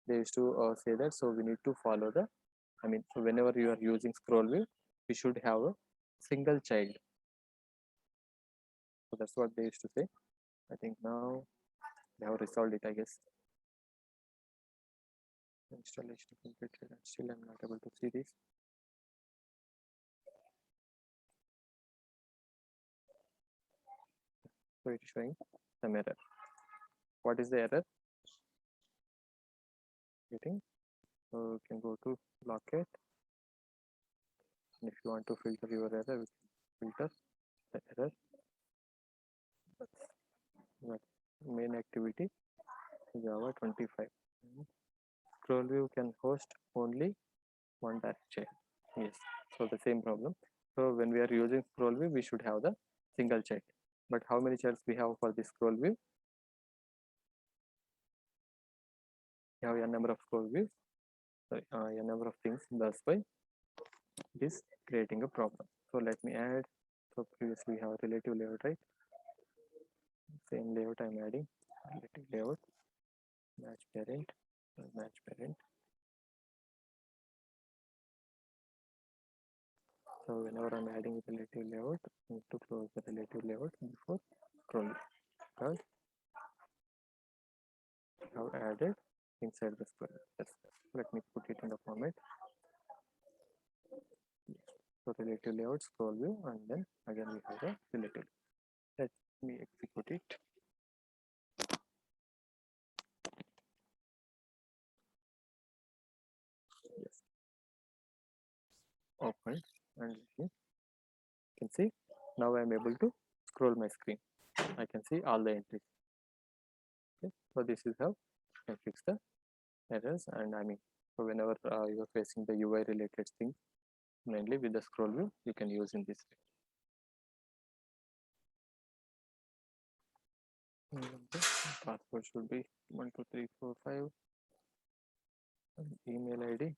they used to say that. So we need to follow the. I mean, so whenever you are using scroll view, we should have a single child. So that's what they used to say. I think now they have resolved it, I guess. Installation completed, and still I'm not able to see this. So it is showing some error. What is the error? Getting. So you can go to Locket, and if you want to filter your error, filter the error. Main activity Java 25. Scroll view can host only one direct child. Yes, so the same problem. So when we are using scroll view, we should have the single child. But how many childs we have for this scroll view? We have a number of scroll views, sorry, a number of things. That's why it is creating a problem. So let me add. So previously we have relative layout, right? Same layout I'm adding. Relative layout, match parent, match parent. So whenever I'm adding relative layout, I need to close the relative layout before scrolling, because I have added inside the scroll. Yes. Let me put it in the format. So relative layout, scroll view, and then again we have the relative. Let me execute it. Yes. Open, and you can see now I am able to scroll my screen. I can see all the entries. Okay. So this is how I fix the errors, and I mean, so whenever you are facing the UI related things, mainly with the scroll view, you can use in this way. Password should be 12345. Email ID.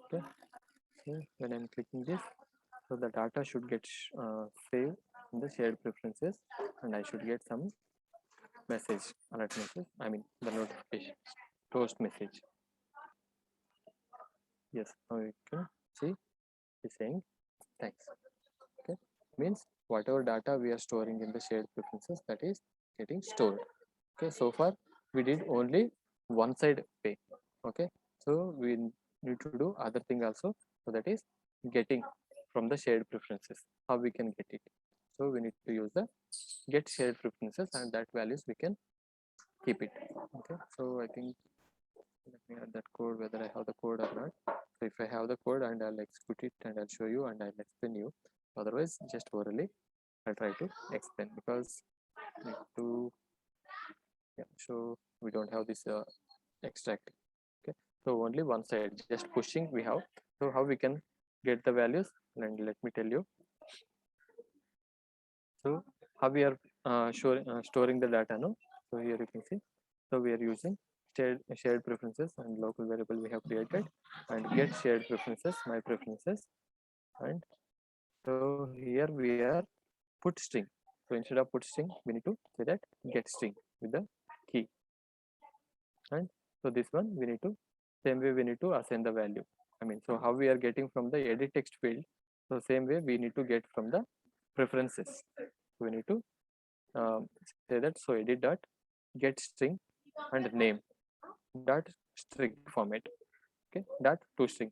Okay. So when I'm clicking this, so the data should get saved in the shared preferences, and I should get some message, alert message. I mean the notification, toast message. Yes, now you can see is saying thanks. Okay, means whatever data we are storing in the shared preferences, that is getting stored. Okay, so far we did only one side pay. Okay, so we need to do other thing also. So that is getting from the shared preferences. How we can get it? So we need to use the get shared preferences, and that values we can keep it. Okay, so I think let me add that code, whether I have the code or not. So if I have the code, and I'll execute it and I'll show you and I'll explain you. Otherwise, just orally I'll try to explain, because need to, yeah, so we don't have this extract. Okay, so only one side, just pushing we have. So how we can get the values, and let me tell you. So how we are storing the data, no? So here you can see. So we are using shared preferences and local variable we have created, and get shared preferences, my preferences, and so here we are put string. So instead of put string, we need to say that get string with the key, and so this one we need to, same way we need to assign the value. I mean, so how we are getting from the edit text field, so same way we need to get from the preferences. We need to say that, so edit dot get string and name dot string format. Okay, dot to string.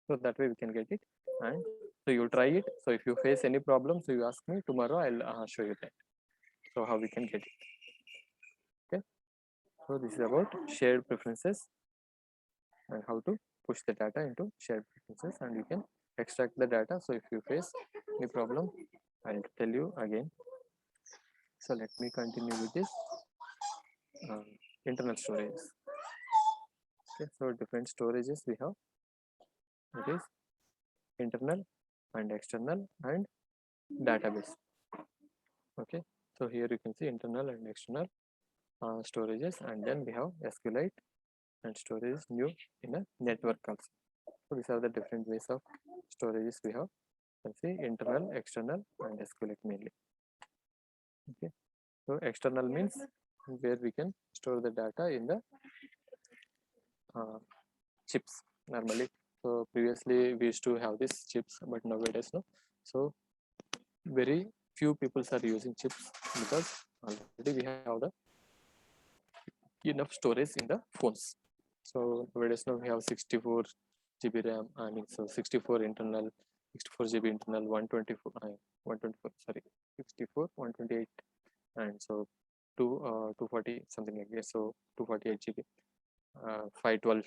So that way we can get it, and so you try it. So if you face any problem, so you ask me tomorrow, I'll show you that. So how we can get it. Okay, so this is about shared preferences and how to push the data into shared preferences, and you can extract the data. So if you face any problem, I'll tell you again. So let me continue with this internal storage. Okay, so different storages we have. It is internal and external and database. Okay, so here you can see internal and external storages, and then we have SQLite and storage new in a network also. So these are the different ways of storages we have. You can see internal, external, and SQLite mainly. Okay, so external means where we can store the data in the chips normally. So previously we used to have these chips, but nowadays no. So very few people are using chips, because already we have the enough storage in the phones. So nowadays now we have 64 GB RAM. I mean, so 64 internal, 64 GB internal, 124, 124. Sorry, 64, 128, and so 240 something like this. So 248 GB, 512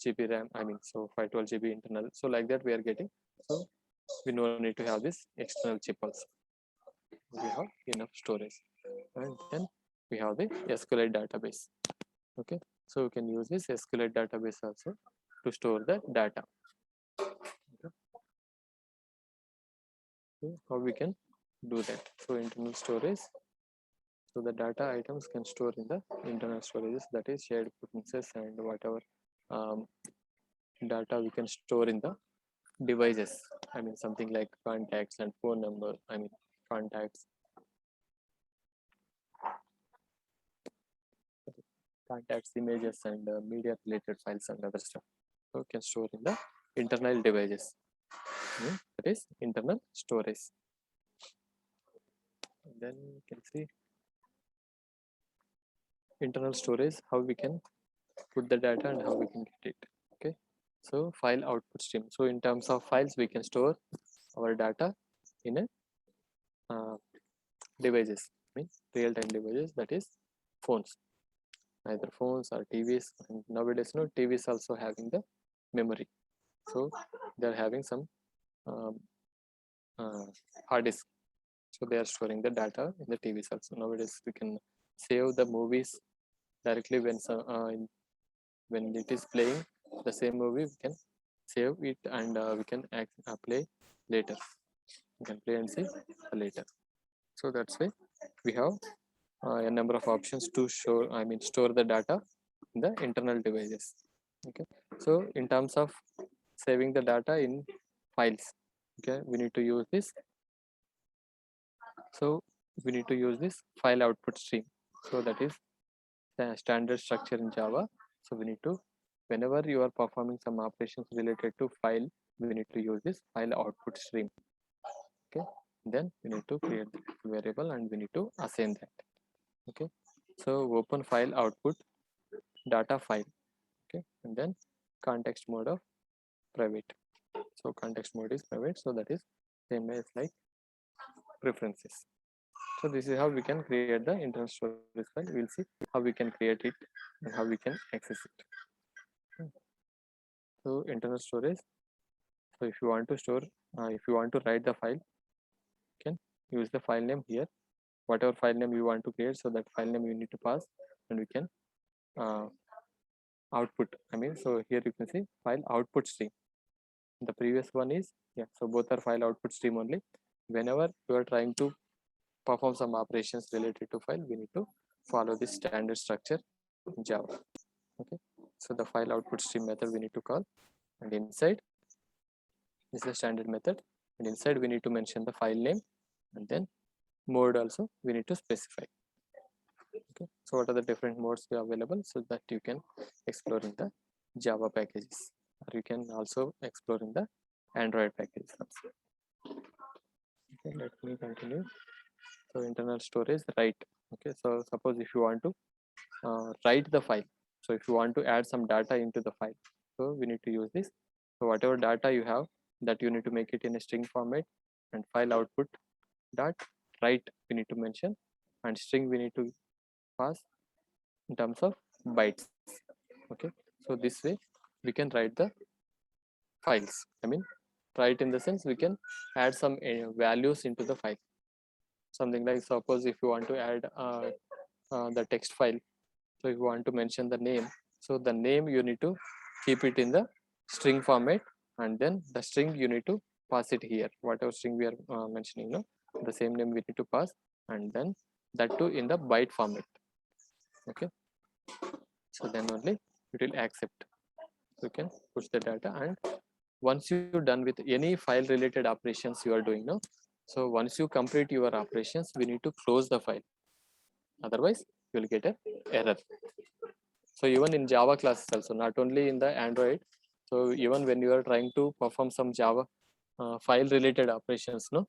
GB RAM. I mean, so 512 GB internal. So like that we are getting. So we no need to have this external chip also. We have enough storage, and then we have the SQLite database. Okay, so we can use this SQLite database also to store the data. Okay. So how we can do that? So internal storage. So the data items can store in the internal storages, that is shared preferences, and whatever data we can store in the devices. I mean, something like contacts and phone number. I mean, contacts, images, and media related files and other stuff. So we can store in the internal devices. That is internal storage. And then you can see internal storage, how we can put the data and how we can get it. Okay, so file output stream. So in terms of files, we can store our data in a devices, means real-time devices, that is phones, either phones or TVs. And nowadays no, TVs also having the memory, so they're having some hard disk, so they are storing the data in the TVs also. Nowadays we can save the movies directly when it is playing the same movie. We can save it, and we can play later. We can play and see later. So that's why we have a number of options to show, I mean, store the data in the internal devices. Okay, so in terms of saving the data in files, okay, we need to use this. So we need to use this file output stream. So that is the standard structure in Java. So we need to whenever you are performing some operations related to file, we need to use this file output stream. Okay, then we need to create the variable and we need to assign that. Okay, so open file output data file. Okay, and then context mode of private. So context mode is private, so that is same as like preferences. So this is how we can create the internal storage file. We'll see how we can create it and how we can access it. So internal storage. So if you want to store, if you want to write the file, you can use the file name here. Whatever file name you want to create, so that file name you need to pass, and we can output. I mean, so here you can see file output stream. The previous one is, yeah, so both are file output stream only. Whenever you are trying to perform some operations related to file, we need to follow this standard structure in Java. Okay, so the file output stream method we need to call, and inside is the standard method, and inside we need to mention the file name, and then mode also we need to specify. Okay, so what are the different modes available, so that you can explore in the Java packages, or you can also explore in the Android packages also. Okay, let me continue. So internal storage, write. Okay, so suppose if you want to write the file, so if you want to add some data into the file, so we need to use this. So whatever data you have, that you need to make it in a string format, and file output dot write we need to mention, and string we need to pass in terms of bytes. Okay, so this way we can write the files. I mean, write in the sense we can add some values into the file. Something like, suppose if you want to add the text file, so if you want to mention the name, so the name you need to keep it in the string format, and then the string you need to pass it here. Whatever string we are mentioning, no, the same name we need to pass, and then that too in the byte format. Okay, so then only it will accept. So you can push the data, and once you're done with any file related operations you are doing, no, so once you complete your operations, we need to close the file, otherwise you will get a error. So even in Java classes also, not only in the Android, so even when you are trying to perform some Java file related operations, no,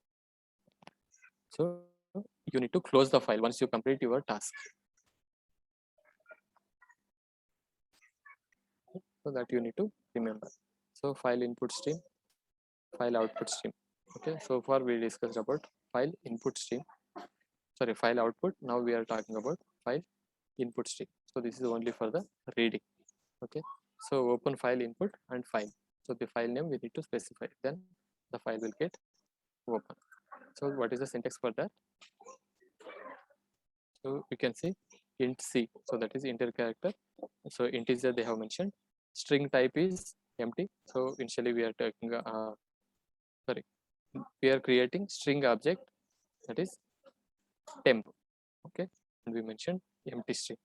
so you need to close the file once you complete your task, so that you need to remember. So file input stream, file output stream. Okay, so far we discussed about file input stream, sorry, file output. Now we are talking about file input stream. So this is only for the reading. Okay, so open file input and file. So the file name we need to specify, then the file will get open. So what is the syntax for that? So you can see int c, so that is integer character. So integer they have mentioned. String type is empty. So initially we are taking sorry, we are creating string object, that is temp. Okay, and we mentioned empty string.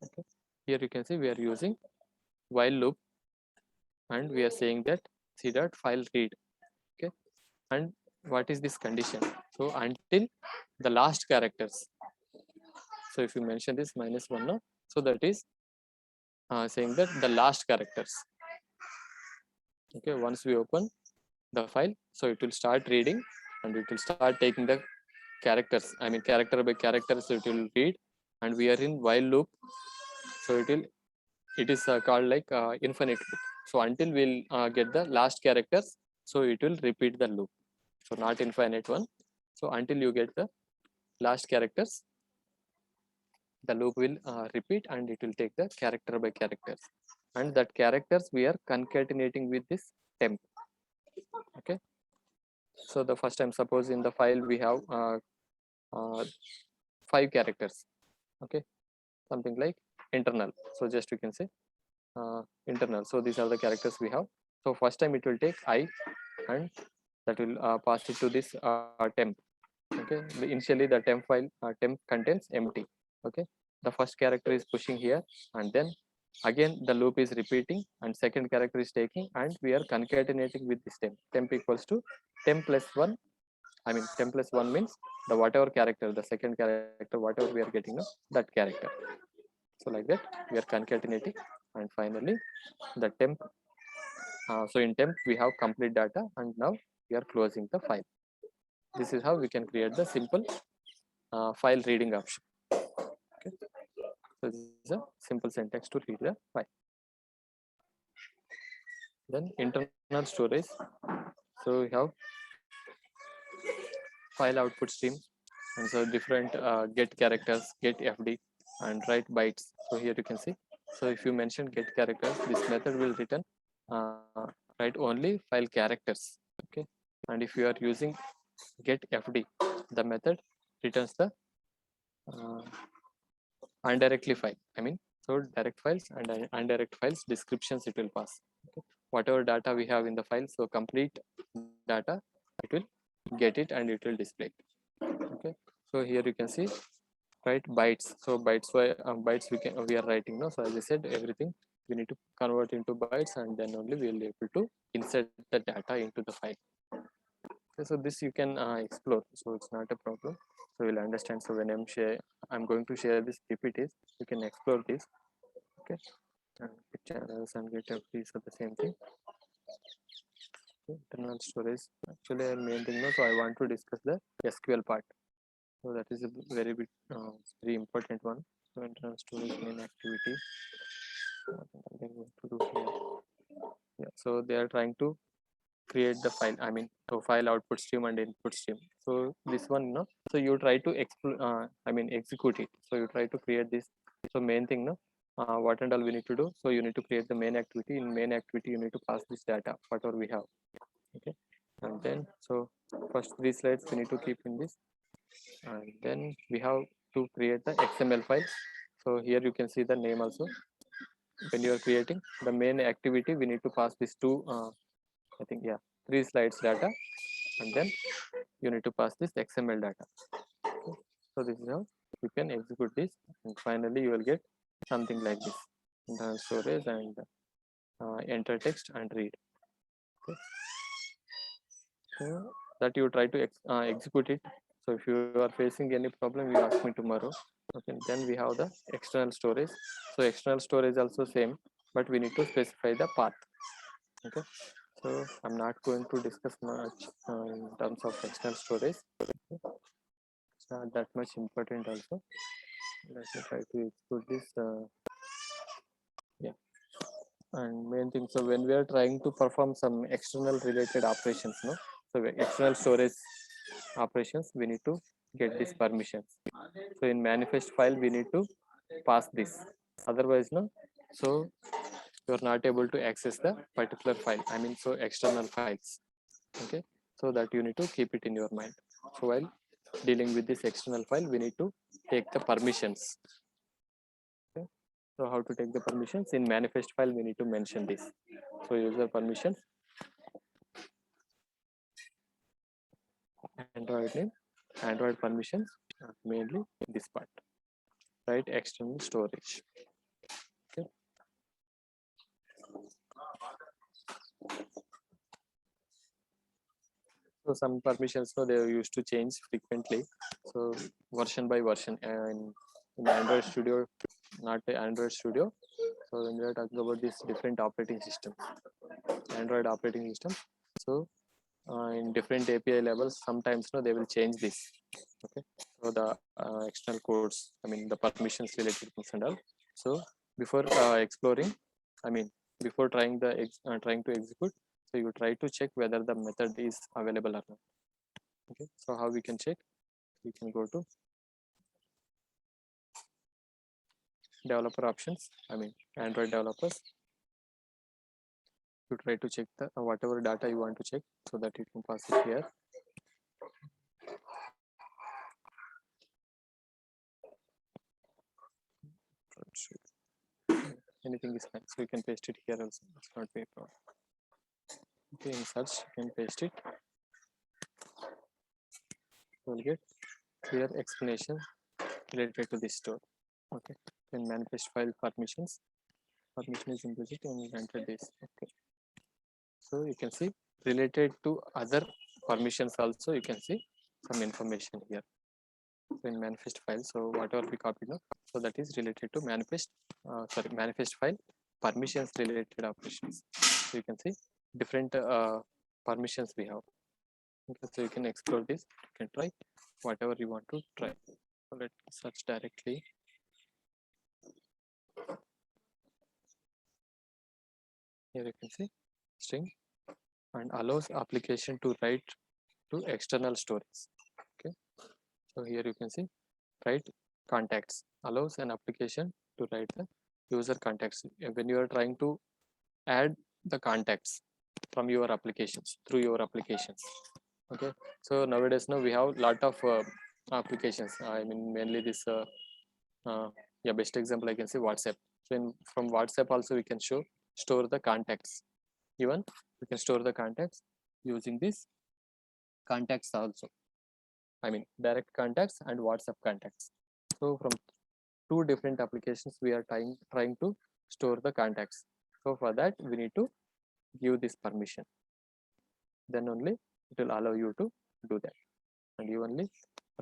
Okay, here you can see we are using while loop, and we are saying that c dot file read. Okay, and what is this condition? So until the last characters. So if you mention this -1, no, so that is saying that the last characters. Okay, once we open the file, so it will start reading, and it will start taking the characters, I mean character by character, so it will read, and we are in while loop, so it is called like infinite loop. So until we'll get the last characters, so it will repeat the loop. So not infinite one. So until you get the last characters, the loop will repeat, and it will take the character by characters, and that characters we are concatenating with this temp. Okay, so the first time, suppose in the file we have 5 characters. Okay, something like internal, so just you can say internal. So these are the characters we have. So first time it will take I, and that will pass it to this temp. Okay, initially the temp file temp contains empty. Okay, the first character is pushing here, and then again the loop is repeating, and second character is taking, and we are concatenating with this temp equals to temp plus 1. I mean temp plus 1 means the whatever character, the second character, whatever we are getting, that character. So like that we are concatenating, and finally the temp. So in temp we have complete data, and now we are closing the file. This is how we can create the simple file reading option. Okay. So this is a simple syntax to read the file. Then internal storage. So we have file output stream, and so different get characters, get FD, and write bytes. So here you can see. So if you mention get characters, this method will return write only file characters. Okay, and if you are using get FD, the method returns the undirectly file. I mean, so direct files and indirect files descriptions it will pass. Okay. Whatever data we have in the file, so complete data, it will get it and it will display it. Okay, so here you can see write bytes. So bytes we are writing now. So as I said, everything we need to convert into bytes, and then only we will be able to insert the data into the file. Okay, so this you can explore. So it's not a problem. So you'll understand. So when I'm going to share this PPTs, you can explore this. Okay, and get channels and get FDs are the same thing. Okay, internal storage. Actually, main thing. No, so I want to discuss the SQL part. So that is a very big, very important one. So internal storage main activity. Yeah, so they are trying to create the file. I mean, so file output stream and input stream. So this one, no. So you try to execute it. So you try to create this. So main thing, no. What and all we need to do? So you need to create the main activity. In main activity, you need to pass this data, whatever we have. Okay, and then so first 3 slides we need to keep in this, and then we have to create the XML file. So here you can see the name also. When you are creating the main activity, we need to pass this to I think 3 slides data, and then you need to pass this XML data. Okay. So this is how you can execute this, and finally you will get something like this: internal storage and enter text and read. Okay. So that you try to execute it. So if you are facing any problem, you ask me tomorrow. Okay, then we have the external storage. So external storage also same, but we need to specify the path. Okay, so I'm not going to discuss much in terms of external storage. Okay. It's not that much important also. Let me try to execute this. And main thing, so when we are trying to perform some external related operations, no, so external storage operations, we need to get these permissions. So in manifest file we need to pass this, otherwise no, so you are not able to access the particular file, I mean, so external files. Okay, so that you need to keep it in your mind. So while dealing with this external file, we need to take the permissions. Okay, so how to take the permissions? In manifest file we need to mention this. So user permissions, Android name, Android permissions, mainly this part, right? External storage. Okay. So some permissions, so they used to change frequently. So version by version, and in Android Studio, not Android Studio. So when we are talking about this different operating system, Android operating system. So in different API levels, sometimes no, they will change this. Okay, so the external codes, I mean the permissions related things and all. So before exploring, I mean before trying to execute, so you try to check whether the method is available or not. Okay, so how we can check? We can go to developer options, I mean Android developers. You try to check the whatever data you want to check, so that you can pass it here. Anything is fine, so you can paste it here also, it's not a problem. Okay, in search you can paste it, you will get clear explanation related to this store. Okay, then manifest file permissions, permission is implicit, and you enter this. Okay, so you can see related to other permissions also, you can see some information here. So in manifest file, so whatever we copied now, so that is related to manifest manifest file. permissions related operations. So you can see different permissions we have. Okay, so you can explore this, you can try whatever you want to try. So let's search directly. Here you can see string and allows application to write to external storage. Okay, so here you can see write contacts, allows an application to write the user contacts when you are trying to add the contacts from your applications through your applications. Okay, so nowadays now we have lot of applications. I mean mainly this yeah, best example I can say WhatsApp. So from WhatsApp also we can store the contacts. Even we can store the contacts using this contacts also. I mean direct contacts and WhatsApp contacts. So from two different applications we are trying to store the contacts. So for that we need to give this permission. Then only it will allow you to do that. And you only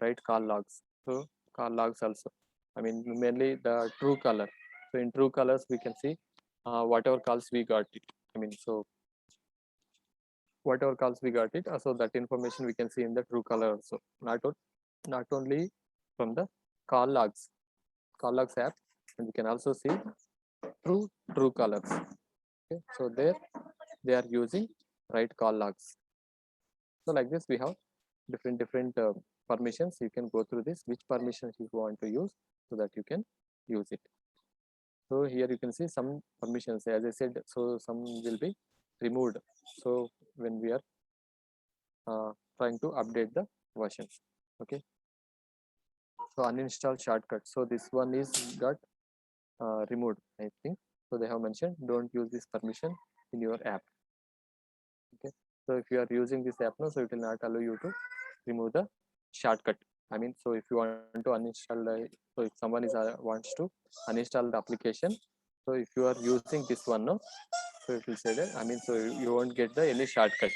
write call logs. So call logs also. I mean mainly the true color. So in true colors we can see whatever calls we got it. I mean so whatever calls we got it. So that information we can see in the true color also. Not only from the call logs app, and we can also see true colors. Okay, so there they are using write call logs. So like this we have different permissions. You can go through this which permissions you want to use so that you can use it. So here you can see some permissions, as I said, so some will be removed. So when we are trying to update the versions. Okay, so uninstall shortcut. So this one is got removed, I think. So they have mentioned don't use this permission in your app. Okay, so if you are using this app now, so it will not allow you to remove the shortcut. I mean, so if you want to uninstall so if someone is wants to uninstall the application, so if you are using this one now, so it will say that, I mean, so you won't get the any shortcut.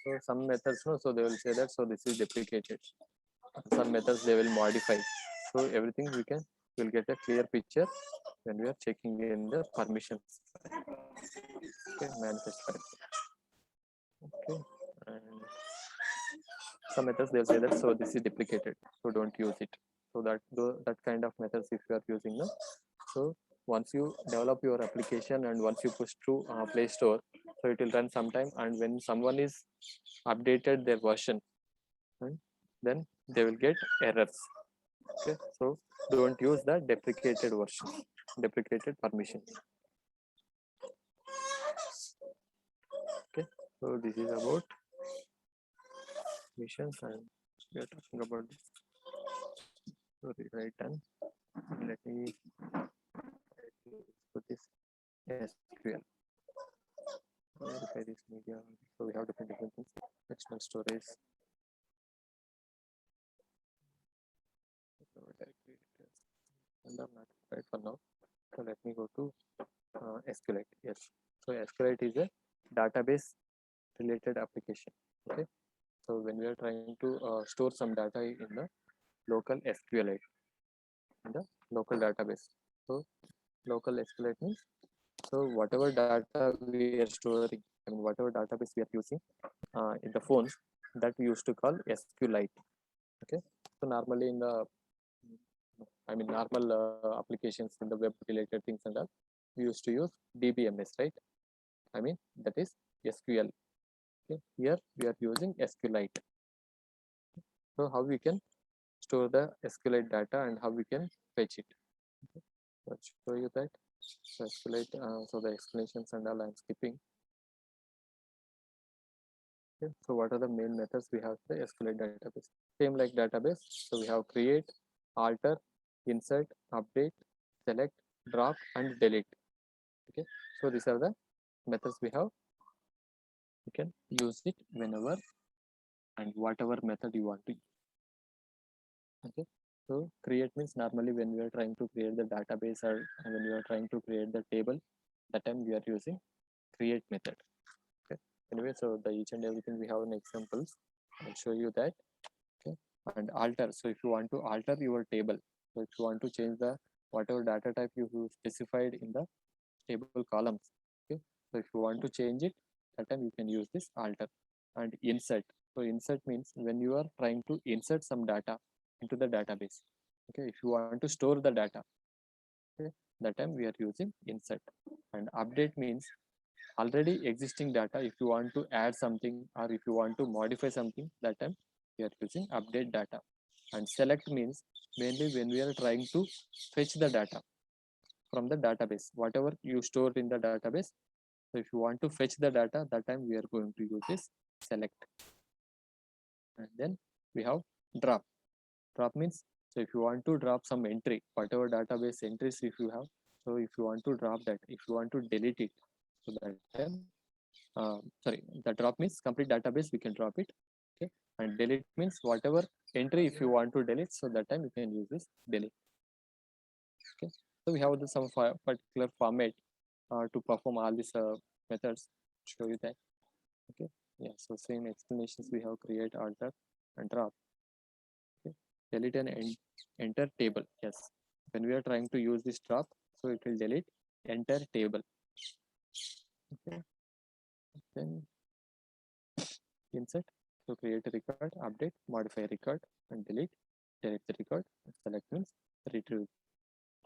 So some methods no, so they will say that so this is deprecated. Some methods they will modify. So everything will get a clear picture when we are checking in the permissions. Okay, manifest file. Okay, and some methods they'll say that so this is deprecated, so don't use it. So that kind of methods if you are using now, so once you develop your application and once you push through Play Store, so it will run sometime, and when someone is updated their version, and then they will get errors. Okay, so don't use the deprecated version, deprecated permission. Okay, so this is about missions, and we are talking about this. So rewrite done. Let me put this SQL. Verify this media. So we have different things. External storage. And I'm not right for now. So let me go to SQLite. Yes. So SQLite is a database related application. Okay. So when we are trying to store some data in the local SQLite, in the local database. So local SQLite means so whatever data we are storing, I mean whatever database we are using in the phones, that we used to call SQLite. Okay. So normally in the normal applications in the web related things and all, we used to use DBMS, right? I mean that is SQL. Okay. Here we are using SQLite. So how we can store the SQLite data and how we can fetch it. Okay. So I'll show you that. So SQLite, so the explanations and all I'm skipping. Okay. So what are the main methods we have? The SQLite database, same like database. So we have create, alter, insert, update, select, drop, and delete. Okay, so these are the methods we have. You can use it whenever and whatever method you want to use. Okay, so create means normally when we are trying to create the database or when we are trying to create the table, that time we are using create method. Okay, anyway, so the each and everything we have in examples. I'll show you that. Okay, and alter. So if you want to alter your table, so if you want to change the whatever data type you specified in the table columns. Okay, so if you want to change it, that time you can use this alter. And insert. So insert means when you are trying to insert some data into the database. Okay, if you want to store the data, okay, that time we are using insert. And update means already existing data. If you want to add something or if you want to modify something, that time we are using update data. And select means mainly when we are trying to fetch the data from the database, whatever you stored in the database. So if you want to fetch the data, that time we are going to use this select. And then we have drop. Drop means, so if you want to drop some entry, whatever database entries if you have, so if you want to drop that, if you want to delete it, so that time, sorry, the drop means complete database, we can drop it. Okay, and delete means whatever entry if you want to delete, so that time you can use this delete. Okay, so we have some particular format to perform all these methods. Show you that. Okay, yeah, so same explanations we have create, alter, and drop. Okay, delete and enter table. Yes, when we are trying to use this drop, so it will delete enter table. Okay, then insert. So create a record, update, modify a record, and delete the record. Select means retrieve.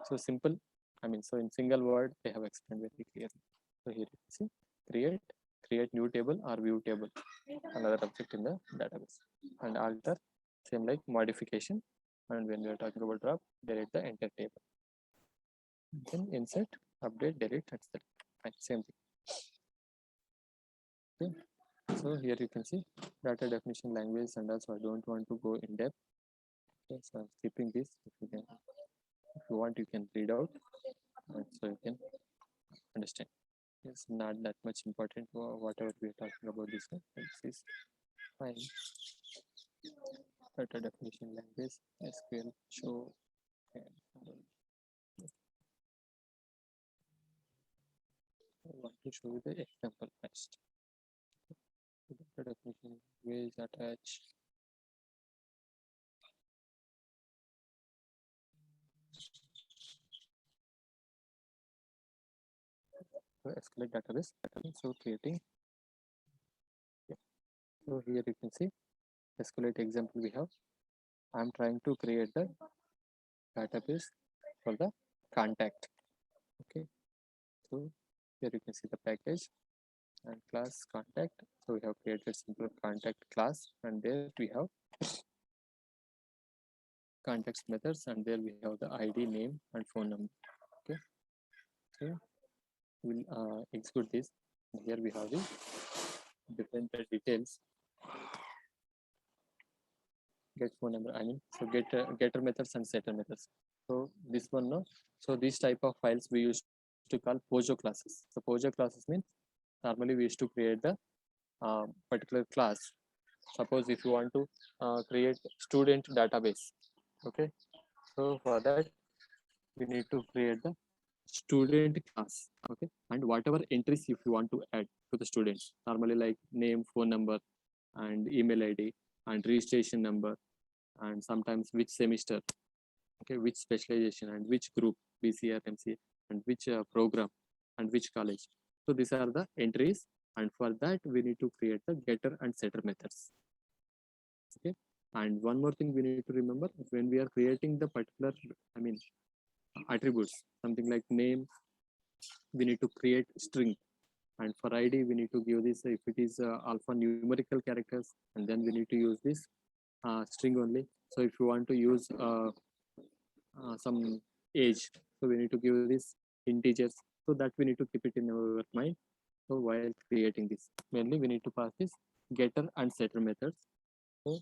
So simple. I mean, so in single word, they have explained very clearly. So here you see, create new table or view table, another object in the database. And alter, same like modification. And when we are talking about drop, delete the enter table. Then insert, update, delete, etc. Fine, same thing. Okay. So here you can see data definition language, and also I don't want to go in depth. Okay, so I'm skipping this. If you want, you can read out, and so you can understand. It's not that much important for whatever we are talking about this one. This is fine. Data definition language, SQL, show, and I want to show you the example first. Data definition language attach. So SQL database. So creating. Yeah. So here you can see SQL example we have. I'm trying to create the database for the contact. Okay, so here you can see the package and class contact. So we have created simple contact class, and there we have context methods, and there we have the ID, name, and phone number. Okay, so we'll execute this. And here we have the different details. Get phone number. I mean, so getter methods and setter methods. So this one, no. So this type of files we used to call POJO classes. So POJO classes means normally we used to create the particular class. Suppose if you want to create student database. Okay, so for that we need to create the student class. Okay, and whatever entries if you want to add to the students, normally like name, phone number, and email ID, and registration number, and sometimes which semester, okay, which specialization, and which group, BCR, MCA, and which program, and which college. So these are the entries, and for that we need to create the getter and setter methods. Okay, and one more thing we need to remember, when we are creating the particular, I mean, attributes, something like name, we need to create string, and for ID we need to give this, if it is alphanumerical characters, and then we need to use this string only. So if you want to use some age, so we need to give this integers, so that we need to keep it in our mind. So while creating this, mainly we need to pass this getter and setter methods. So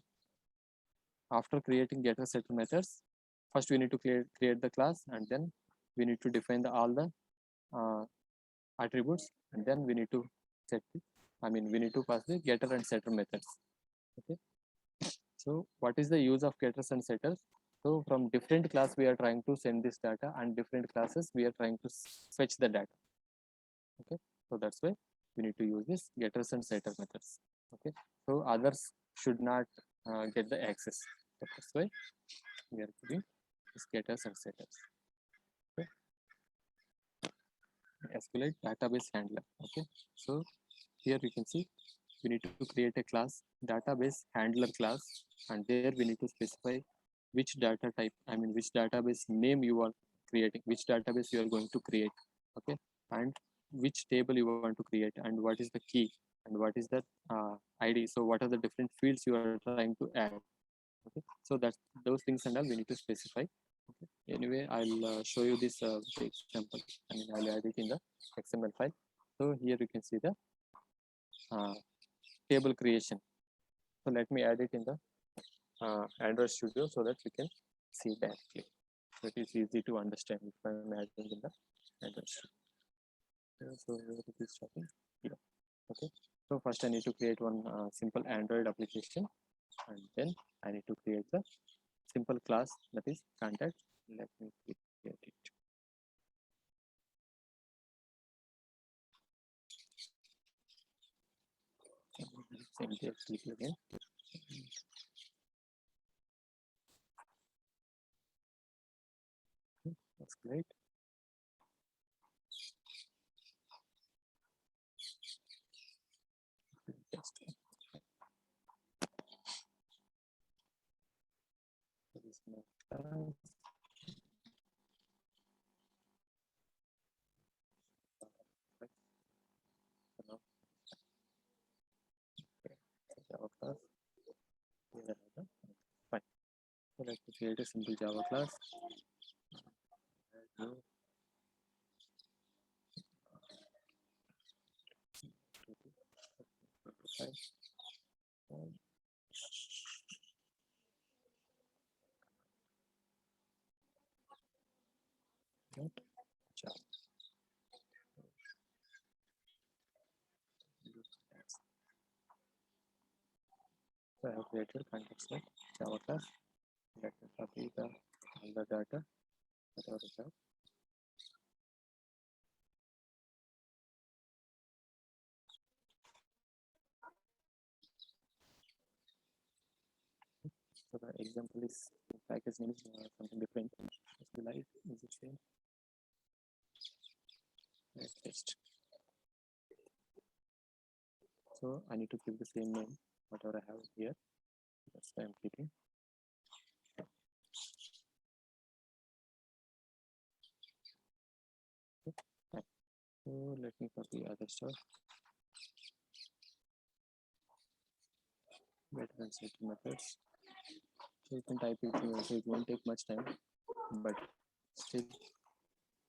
after creating getter setter methods, first we need to create the class, and then we need to define all the attributes, and then we need to set it. I mean, we need to pass the getter and setter methods. Okay, so what is the use of getters and setters? So from different class we are trying to send this data, and different classes we are trying to fetch the data. Okay, so that's why we need to use this getters and setter methods. Okay, so others should not get the access. So that's why we are doing this getters and setters. SQLite database handler. Okay, so here you can see we need to create a class database handler class, and there we need to specify which data type, I mean which database name you are creating, which database you are going to create. Okay, and which table you want to create, and what is the key, and what is the ID. So what are the different fields you are trying to add. Okay, so that's those things and all we need to specify. Okay, anyway, I'll show you this example. I mean, I'll add it in the XML file. So here you can see the uh, table creation. So let me add it in the Android Studio so that we can see directly. So it is easy to understand if I'm adding in the Android Studio. So here it is starting here. Okay, so first I need to create one simple Android application, and then I need to create the simple class, that is contact. Let me create it. Simply click again. That's great. Just this is my class. Java class. Fine. So let me create a simple Java class. Java. So I have created context net Java class. Let me copy all the data whatever we have. So the example is package name is something different. SQLite is the same. Let's test. So I need to give the same name whatever I have here. That's why I'm keeping. Okay. So let me copy other stuff. Better than set methods. So you can type it here, so it won't take much time, but still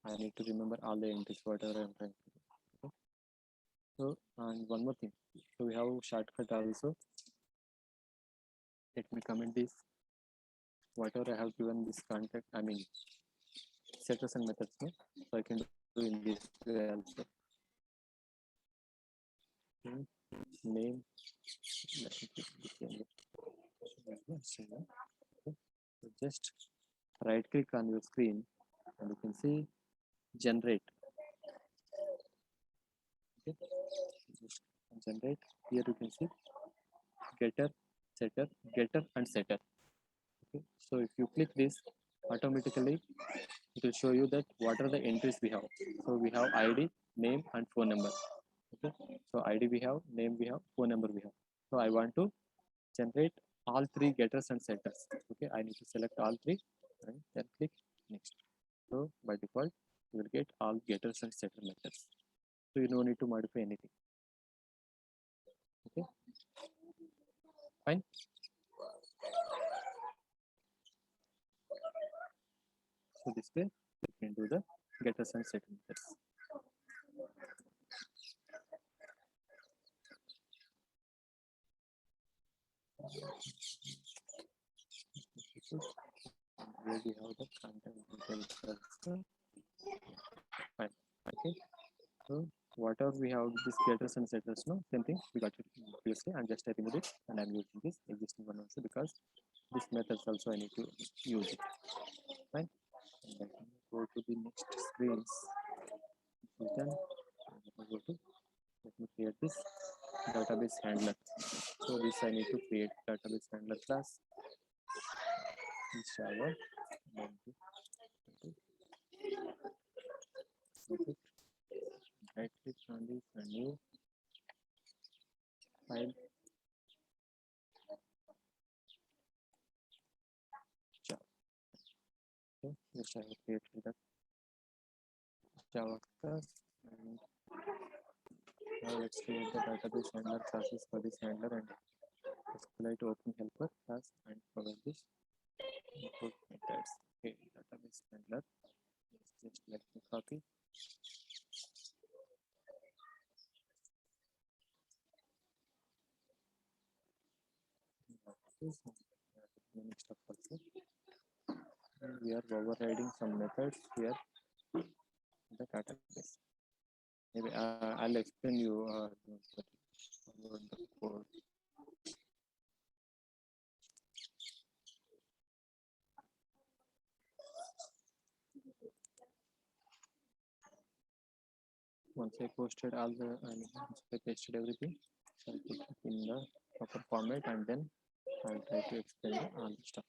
I need to remember all the entries whatever I'm trying to do. Okay. So and one more thing. So we have shortcut also. Let me comment this. Whatever I have given this contact, I mean setters and methods, no? So I can do in this way also. Okay. Name. Let me click this again. Okay. So just right click on your screen and you can see generate. Okay. Just generate. Here you can see getter, setter, getter and setter. Okay. So if you click this, automatically it will show you that what are the entries we have. So we have ID, name and phone number. Okay. So ID we have, name we have, phone number we have. So I want to generate all three getters and setters. Okay, I need to select all three and then click next. So by default, you will get all getters and setter methods. So you no need to modify anything. Okay, fine. So this way you can do the getters and setter methods. Where we have the content details. Fine. Okay. So whatever we have this getters and setters, no, same thing we got it previously. I'm just typing it and I'm using this existing one also because this methods also I need to use it. Fine. And then go to the next screens. Then go to, let me create this database handler. So this I need to create database handler class in Java. Okay. right click on this and new file. Java. Okay, just I have created the Java class, and now let's create the database handler classes for this handler and SQLite open helper class and provide this input methods. Okay, database handler. Just let me copy. Next step also. And we are overriding some methods here in the database. Maybe I'll explain you about the code. Once I posted all the once I pasted everything, so I'll put it in the proper format and then I'll try to explain all the stuff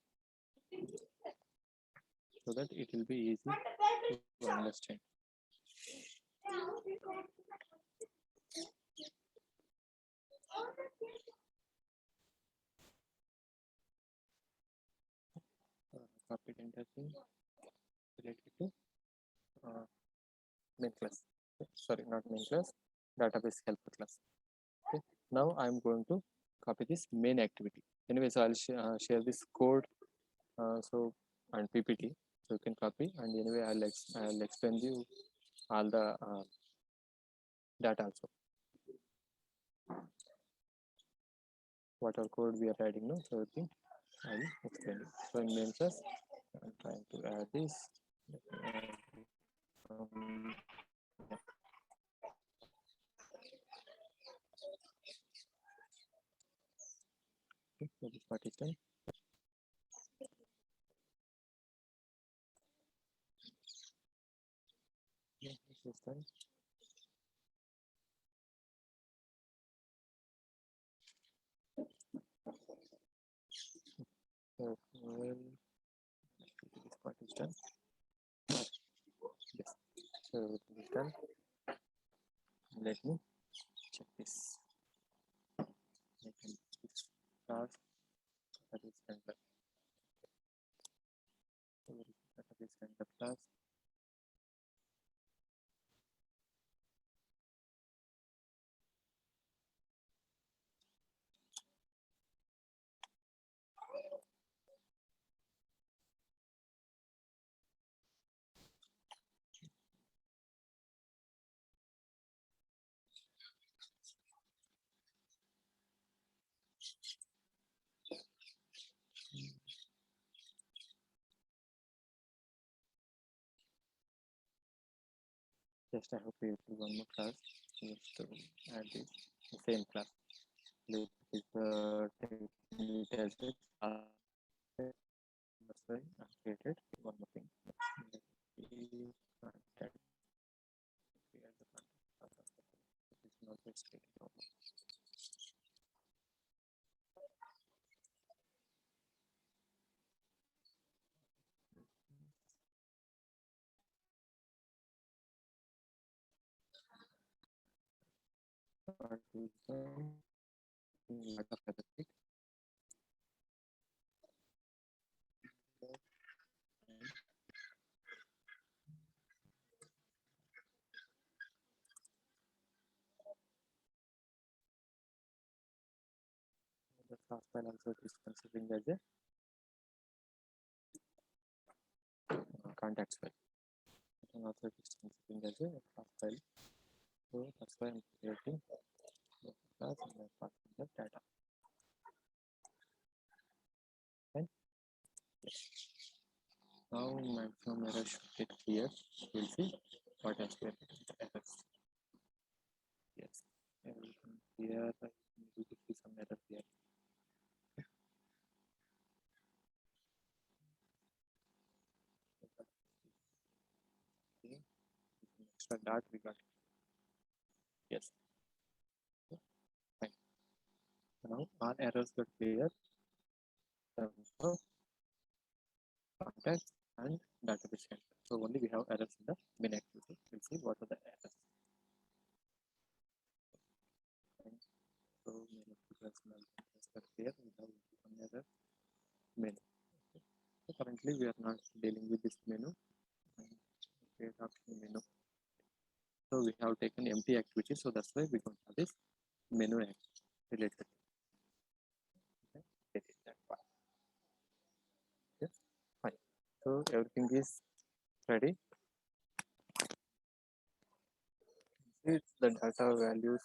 so that it will be easy to understand. Copied interesting related to main class. Sorry, not main class, database helper class. Okay, now I'm going to copy this main activity. Anyway, so I'll share this code so and PPT, so you can copy, and anyway I'll explain you all the data also. What our code we are writing now, so I think I will explain it. So in main class, I'm trying to add this. Yeah. Okay, so this part is done. Yeah, this is done. So well, this part is done. Yes, so everything is done. Let me check this. I can this class that is handler. So that is handler class. Just I have created one more class just to add this the same class. Let is it as a class. That's why I created one more thing. Contact. Create the contact. It is not just stated. The class file also is considering as a contacts file. And also it is considering as a class file. So that's why I'm creating the class and I'm passing the data. And yes. Now maximum error should get clear. We'll see what has been the errors. Yes, everything here. We could see some error here. Okay. Extra dot we got. Yes. Fine. Now all errors got clear. So contacts and database handler. So only we have errors in the main activity. We'll see what are the errors. So menu plus here we have another menu. Okay. So currently we are not dealing with this menu. Create option menu. So we have taken empty activity, so that's why we don't have this menu related. Okay. That is that part. Okay. Fine. So everything is ready. It's the data values.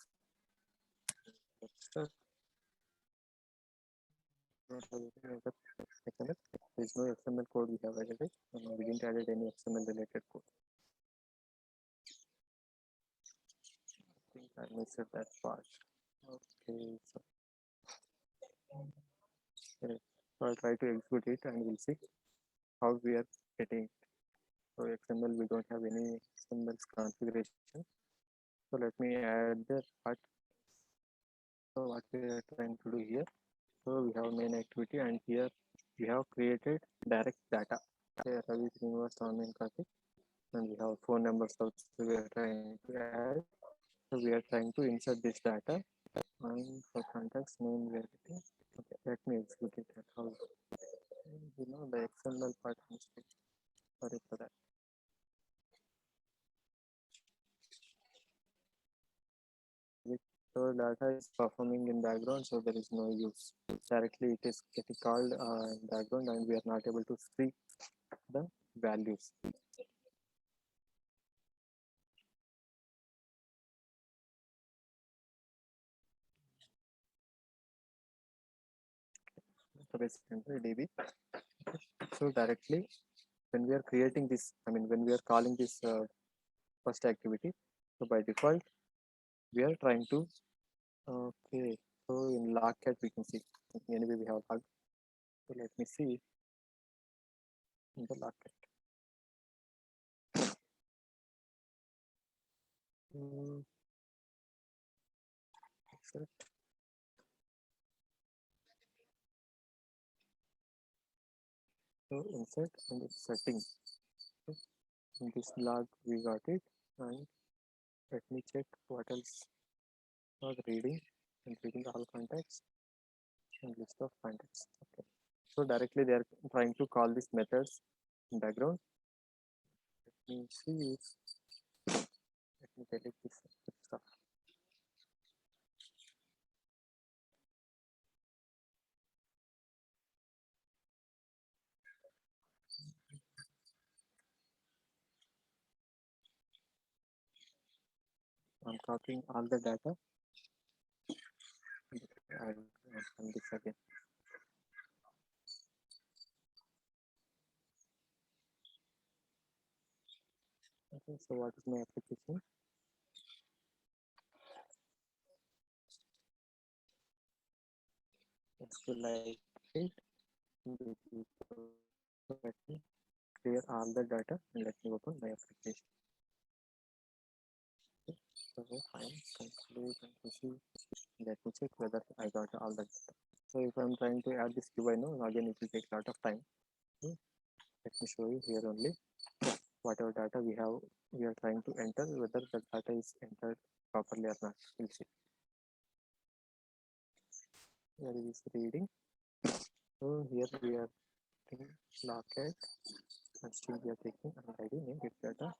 There is no XML code we have added, and we didn't add any XML related code. I think I missed that part. Okay, so I'll try to execute it and we'll see how we are getting it. So XML, we don't have any XML configuration. So let me add the part. So what we are trying to do here. So we have main activity, and here we have created direct data. Here Ravi Srinivas online Karthik, and we have phone numbers also we are trying to add. So we are trying to insert this data, and for context name we are getting. Okay, let me execute it at how the XML part mistake. Sorry for that. So data is performing in background, so there is no use. Directly it is getting called in background, and we are not able to see the values. So basically DB. So directly when we are creating this, when we are calling this first activity, so by default we are trying to okay. So in logcat we can see anyway we have log. So let me see in the logcat. Insert. So insert and it's setting. Okay. In this log we got it, and let me check what else was reading and reading all contacts and list of contacts. Okay. So directly they are trying to call these methods in background. Let me see. Let me delete this stuff. I'm copying all the data. I'll run this again. Okay, so what is my application? SQLite it. Let me clear all the data and let me open my application. Okay, so fine, conclude and proceed. Let me check whether I got all the data. So if I'm trying to add this QI now, again it will take a lot of time. Okay. Let me show you here only. Whatever data we are trying to enter, whether the data is entered properly or not. We'll see. Here is reading. So here we are taking logcat, and still we are taking an ID name get data.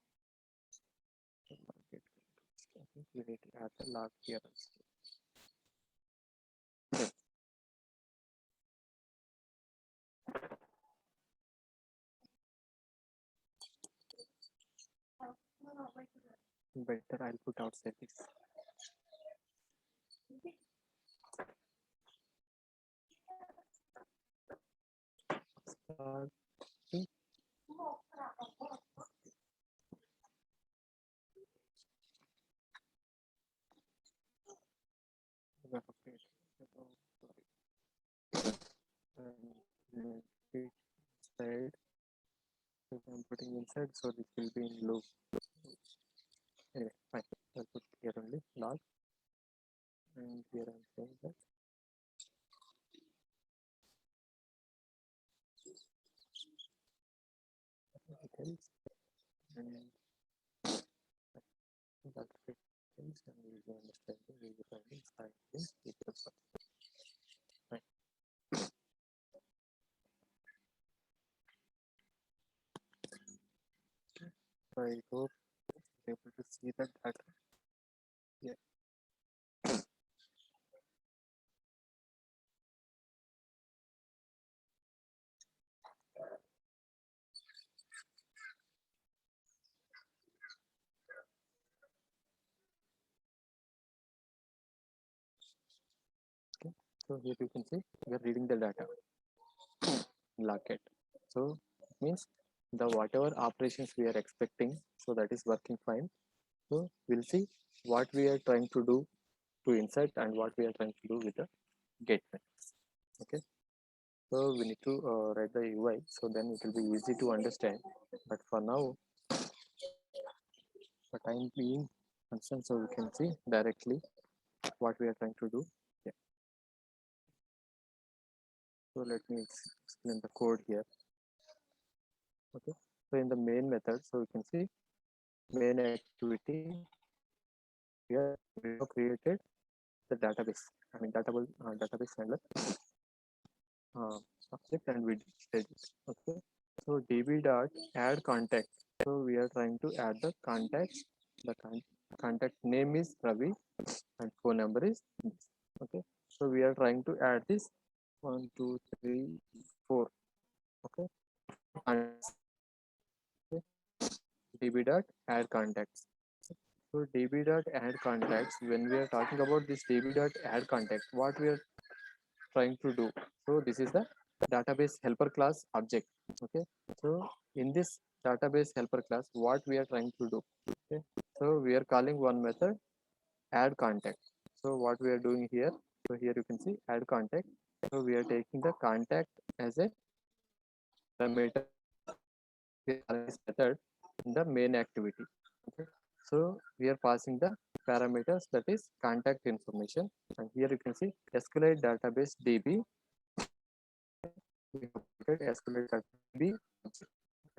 I think we need to add the log here also. Better I'll put outside this. Inside, if I'm putting inside, so this will be in loop. Anyway, fine. I'll put here only log, and here I'm saying that details and that details, and we will understand the user findings, I hope you're able to see that data. Yeah. Okay. So here you can see we are reading the data. Locket. So it means the whatever operations we are expecting, so that is working fine. So we'll see what we are trying to do to insert and what we are trying to do with the get methods. Okay. So we need to write the UI, so then it will be easy to understand. But for now, the time being concerned, so we can see directly what we are trying to do. Yeah. So let me explain the code here. Okay. So in the main method, so you can see main activity here we have created the database. I mean database handler subject and we did it. Okay. So db dot add contact. So we are trying to add the contacts. The contact name is Ravi and phone number is this. Okay. So we are trying to add this 1, 2, 3, 4. Okay. And okay. db dot add contacts. So db dot add contacts. When we are talking about this db dot add contact, what we are trying to do? So this is the database helper class object. Okay. So in this database helper class, what we are trying to do? Okay. So we are calling one method add contact. So what we are doing here? So here you can see add contact. So we are taking the contact as a parameter. We are calling this method in the main activity. Okay. So we are passing the parameters, that is contact information, and here you can see SQLite database DB. We have created SQLite DB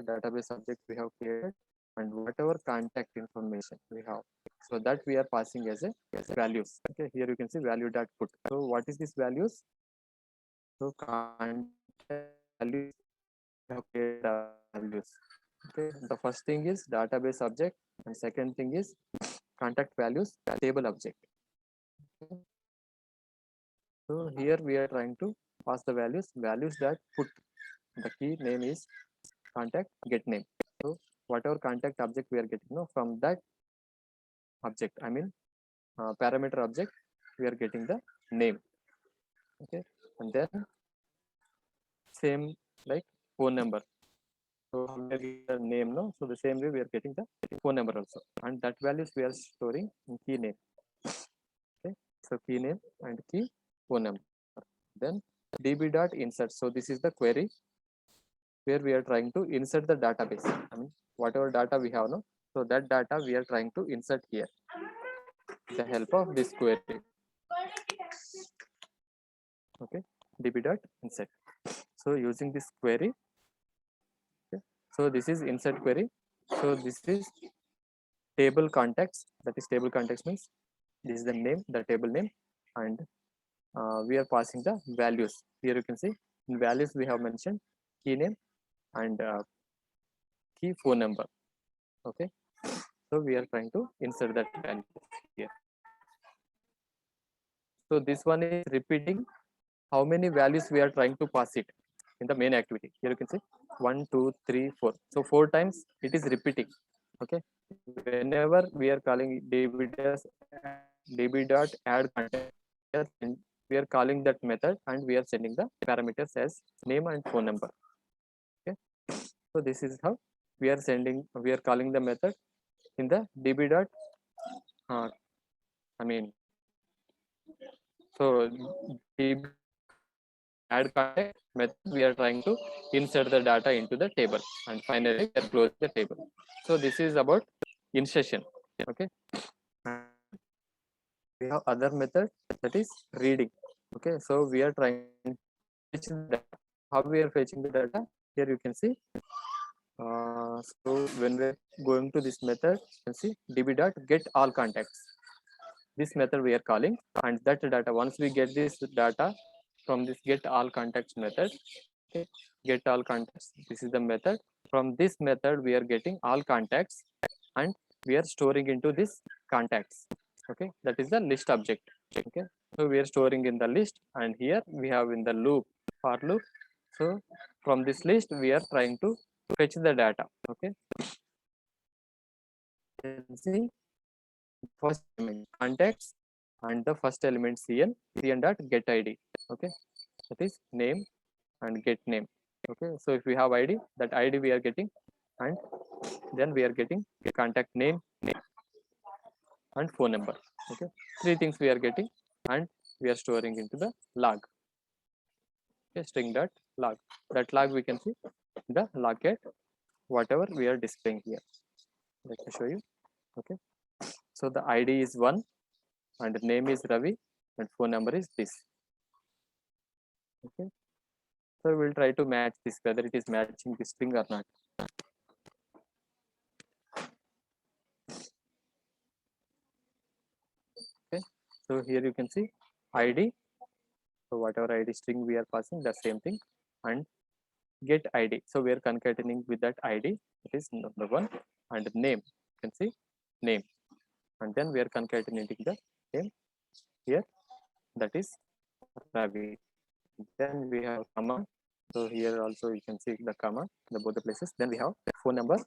database object we have created, and whatever contact information we have, so that we are passing as a values. Okay, here you can see value dot put. So what is this values? So contact values we have created values. Okay, the first thing is database object, and second thing is contact values table object. Okay. So here we are trying to pass the values that put. The key name is contact get name. So whatever contact object we are getting, from that object, I mean parameter object, we are getting the name. Okay, and then same like phone number. So we are getting the name, no? So the same way we are getting the phone number also, and that values we are storing in key name. Okay, so key name and key phone number. Then db dot insert. So this is the query where we are trying to insert the database. I mean whatever data we have, no? So that data we are trying to insert here with the help of this query. Okay, db dot insert. So using this query, okay, so this is insert query. So this is table context. That is table context means this is the name, the table name, and we are passing the values. Here you can see in values we have mentioned key name and key phone number. Okay, so we are trying to insert that value here. So this one is repeating how many values we are trying to pass it in the main activity. Here you can see 1, 2, 3, 4. So 4 times it is repeating. Okay, whenever we are calling db dot add contact, we are calling that method and we are sending the parameters as name and phone number. Okay, so this is how we are calling the method in the db dot I mean, so db add contact method, we are trying to insert the data into the table, and finally we are closing the table. So this is about insertion. Okay, we have other method, that is reading. Okay, so we are trying to fetch the data. How we are fetching the data? Here you can see. So when we're going to this method, you can see db dot get all contacts. This method we are calling, and that data, once we get this data from this get all contacts method, okay, get all contacts, this is the method. from this method we are getting all contacts and we are storing into this contacts. Okay, that is the list object. Okay, so we are storing in the list, and here we have in the loop, for loop. So from this list we are trying to fetch the data. Okay, see first element contacts and the first element cn dot get id. Okay, that is name and get name. Okay, so if we have id, that id we are getting, and then we are getting contact name and phone number. Okay, three things we are getting, and we are storing into the log. Okay, string dot log. That log we can see the log at whatever we are displaying here. Let me show you. Okay, so the id is 1 and name is Ravi and phone number is this. Okay, so we'll try to match this, whether it is matching the string or not. Okay, so here you can see id, so whatever id string we are passing, the same thing, and get id, so we are concatenating with that id, it is number 1, and name, you can see name, and then we are concatenating the name here, that is Ravi. Then we have comma, so here also you can see the comma, the both the places. Then we have phone number,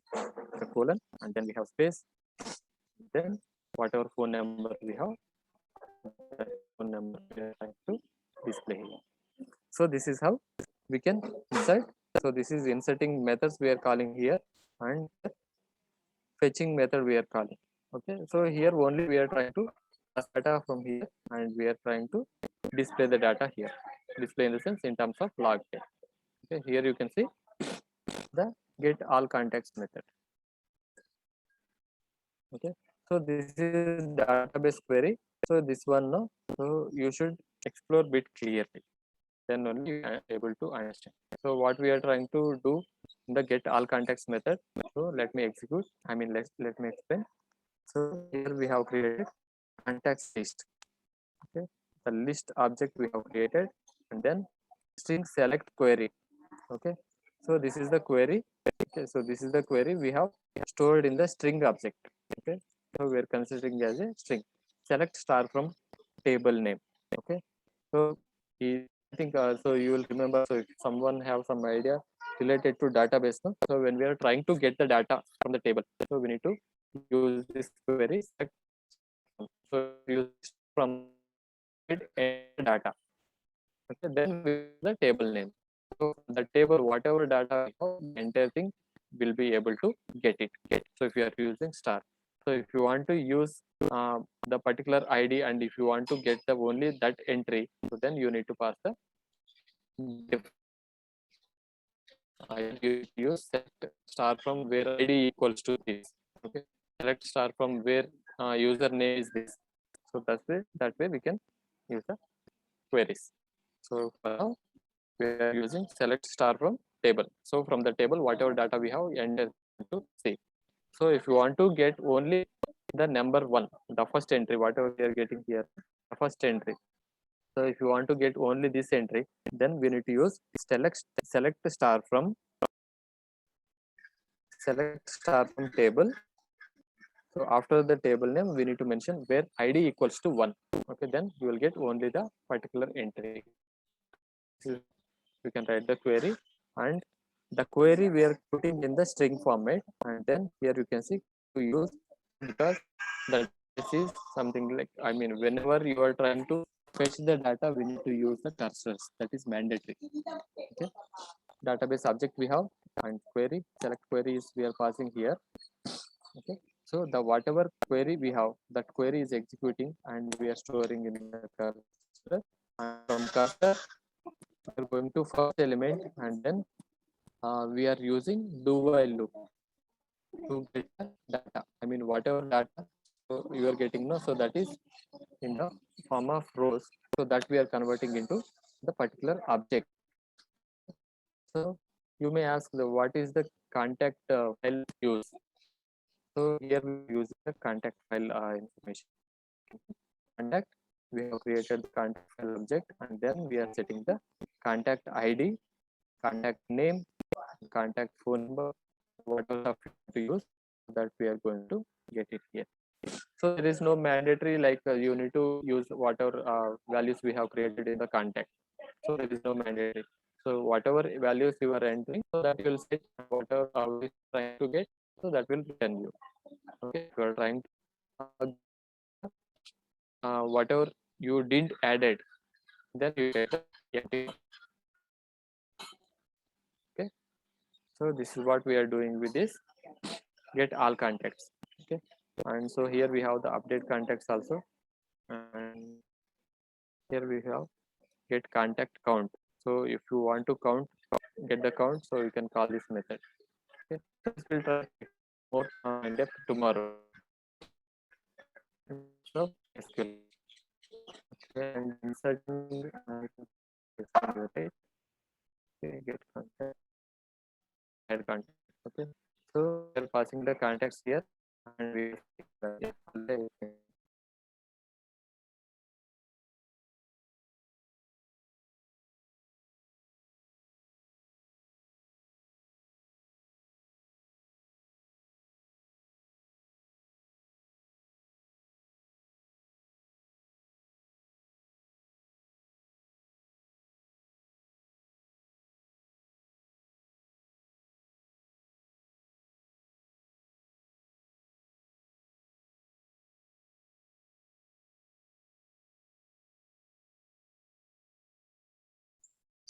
the colon, and then we have space. Then whatever phone number we have, that phone number we are trying to display here. So this is how we can insert. So this is inserting methods we are calling here, and fetching method we are calling. Okay, so here only we are trying to pass data from here, and we are trying to display the data here. Display in the sense in terms of log data. Okay, here you can see the get all contacts method. Okay, so this is database query. So this one, no, so you should explore bit clearly, then only you are able to understand. So what we are trying to do in the get all contacts method, so let me execute, I mean let me explain. So here we have created contacts list. Okay, the list object we have created, and then string select query. Okay, so this is the query. Okay, so this is the query we have stored in the string object. Okay, so we are considering as a string select star from table name. Okay, so I think so you will remember, so if someone have some idea related to database, no? So when we are trying to get the data from the table, so we need to use this query select. So use from data. Okay, then we use the table name. So the table, whatever data we have, the entire thing will be able to get it. So if you are using star, so if you want to use the particular id, and if you want to get the only that entry, so then you need to pass the diff. You use select star from where id equals to this. Okay, select star from where username is this. So that way we can use the queries. So for now we are using select star from table. So from the table, whatever data we have, enter to see. So if you want to get only the number 1, the first entry, whatever we are getting here, the first entry. So if you want to get only this entry, then we need to use select star from table. So after the table name, we need to mention where id equals to 1. Okay, then you will get only the particular entry. We can write the query, and the query we are putting in the string format, and then here you can see to use, because that this is something like, I mean, whenever you are trying to fetch the data, we need to use the cursors. That is mandatory. Okay, database object we have, and query select query is we are passing here. Okay, so the whatever query we have, that query is executing, and we are storing in the cursor, and from cursor we are going to first element, and then we are using do while loop to get the data. I mean, whatever data so you are getting, no, so that is in the form of rows, so that we are converting into the particular object. So you may ask, what is the contact file use? So here we are using the contact file information. Contact, we have created the contact file object, and then we are setting the contact id, contact name, contact phone number, whatever stuff you want to use, that we are going to get it here. So there is no mandatory like you need to use whatever values we have created in the context. So there is no mandatory. So whatever values you are entering, so that will set whatever we are trying to get, so that will return you. Okay, if you are trying to whatever you didn't added, then you get the empty. Okay, so this is what we are doing with this get all contacts. Okay, and so here we have the update contacts also, and here we have get contact count. So if you want to count, get the count, so you can call this method. Okay, this will try more in depth tomorrow. So SQL. Okay, and inserting right? Okay, get contact, add contact. Okay, so we are passing the contacts here, and we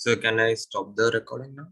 So can I stop the recording now?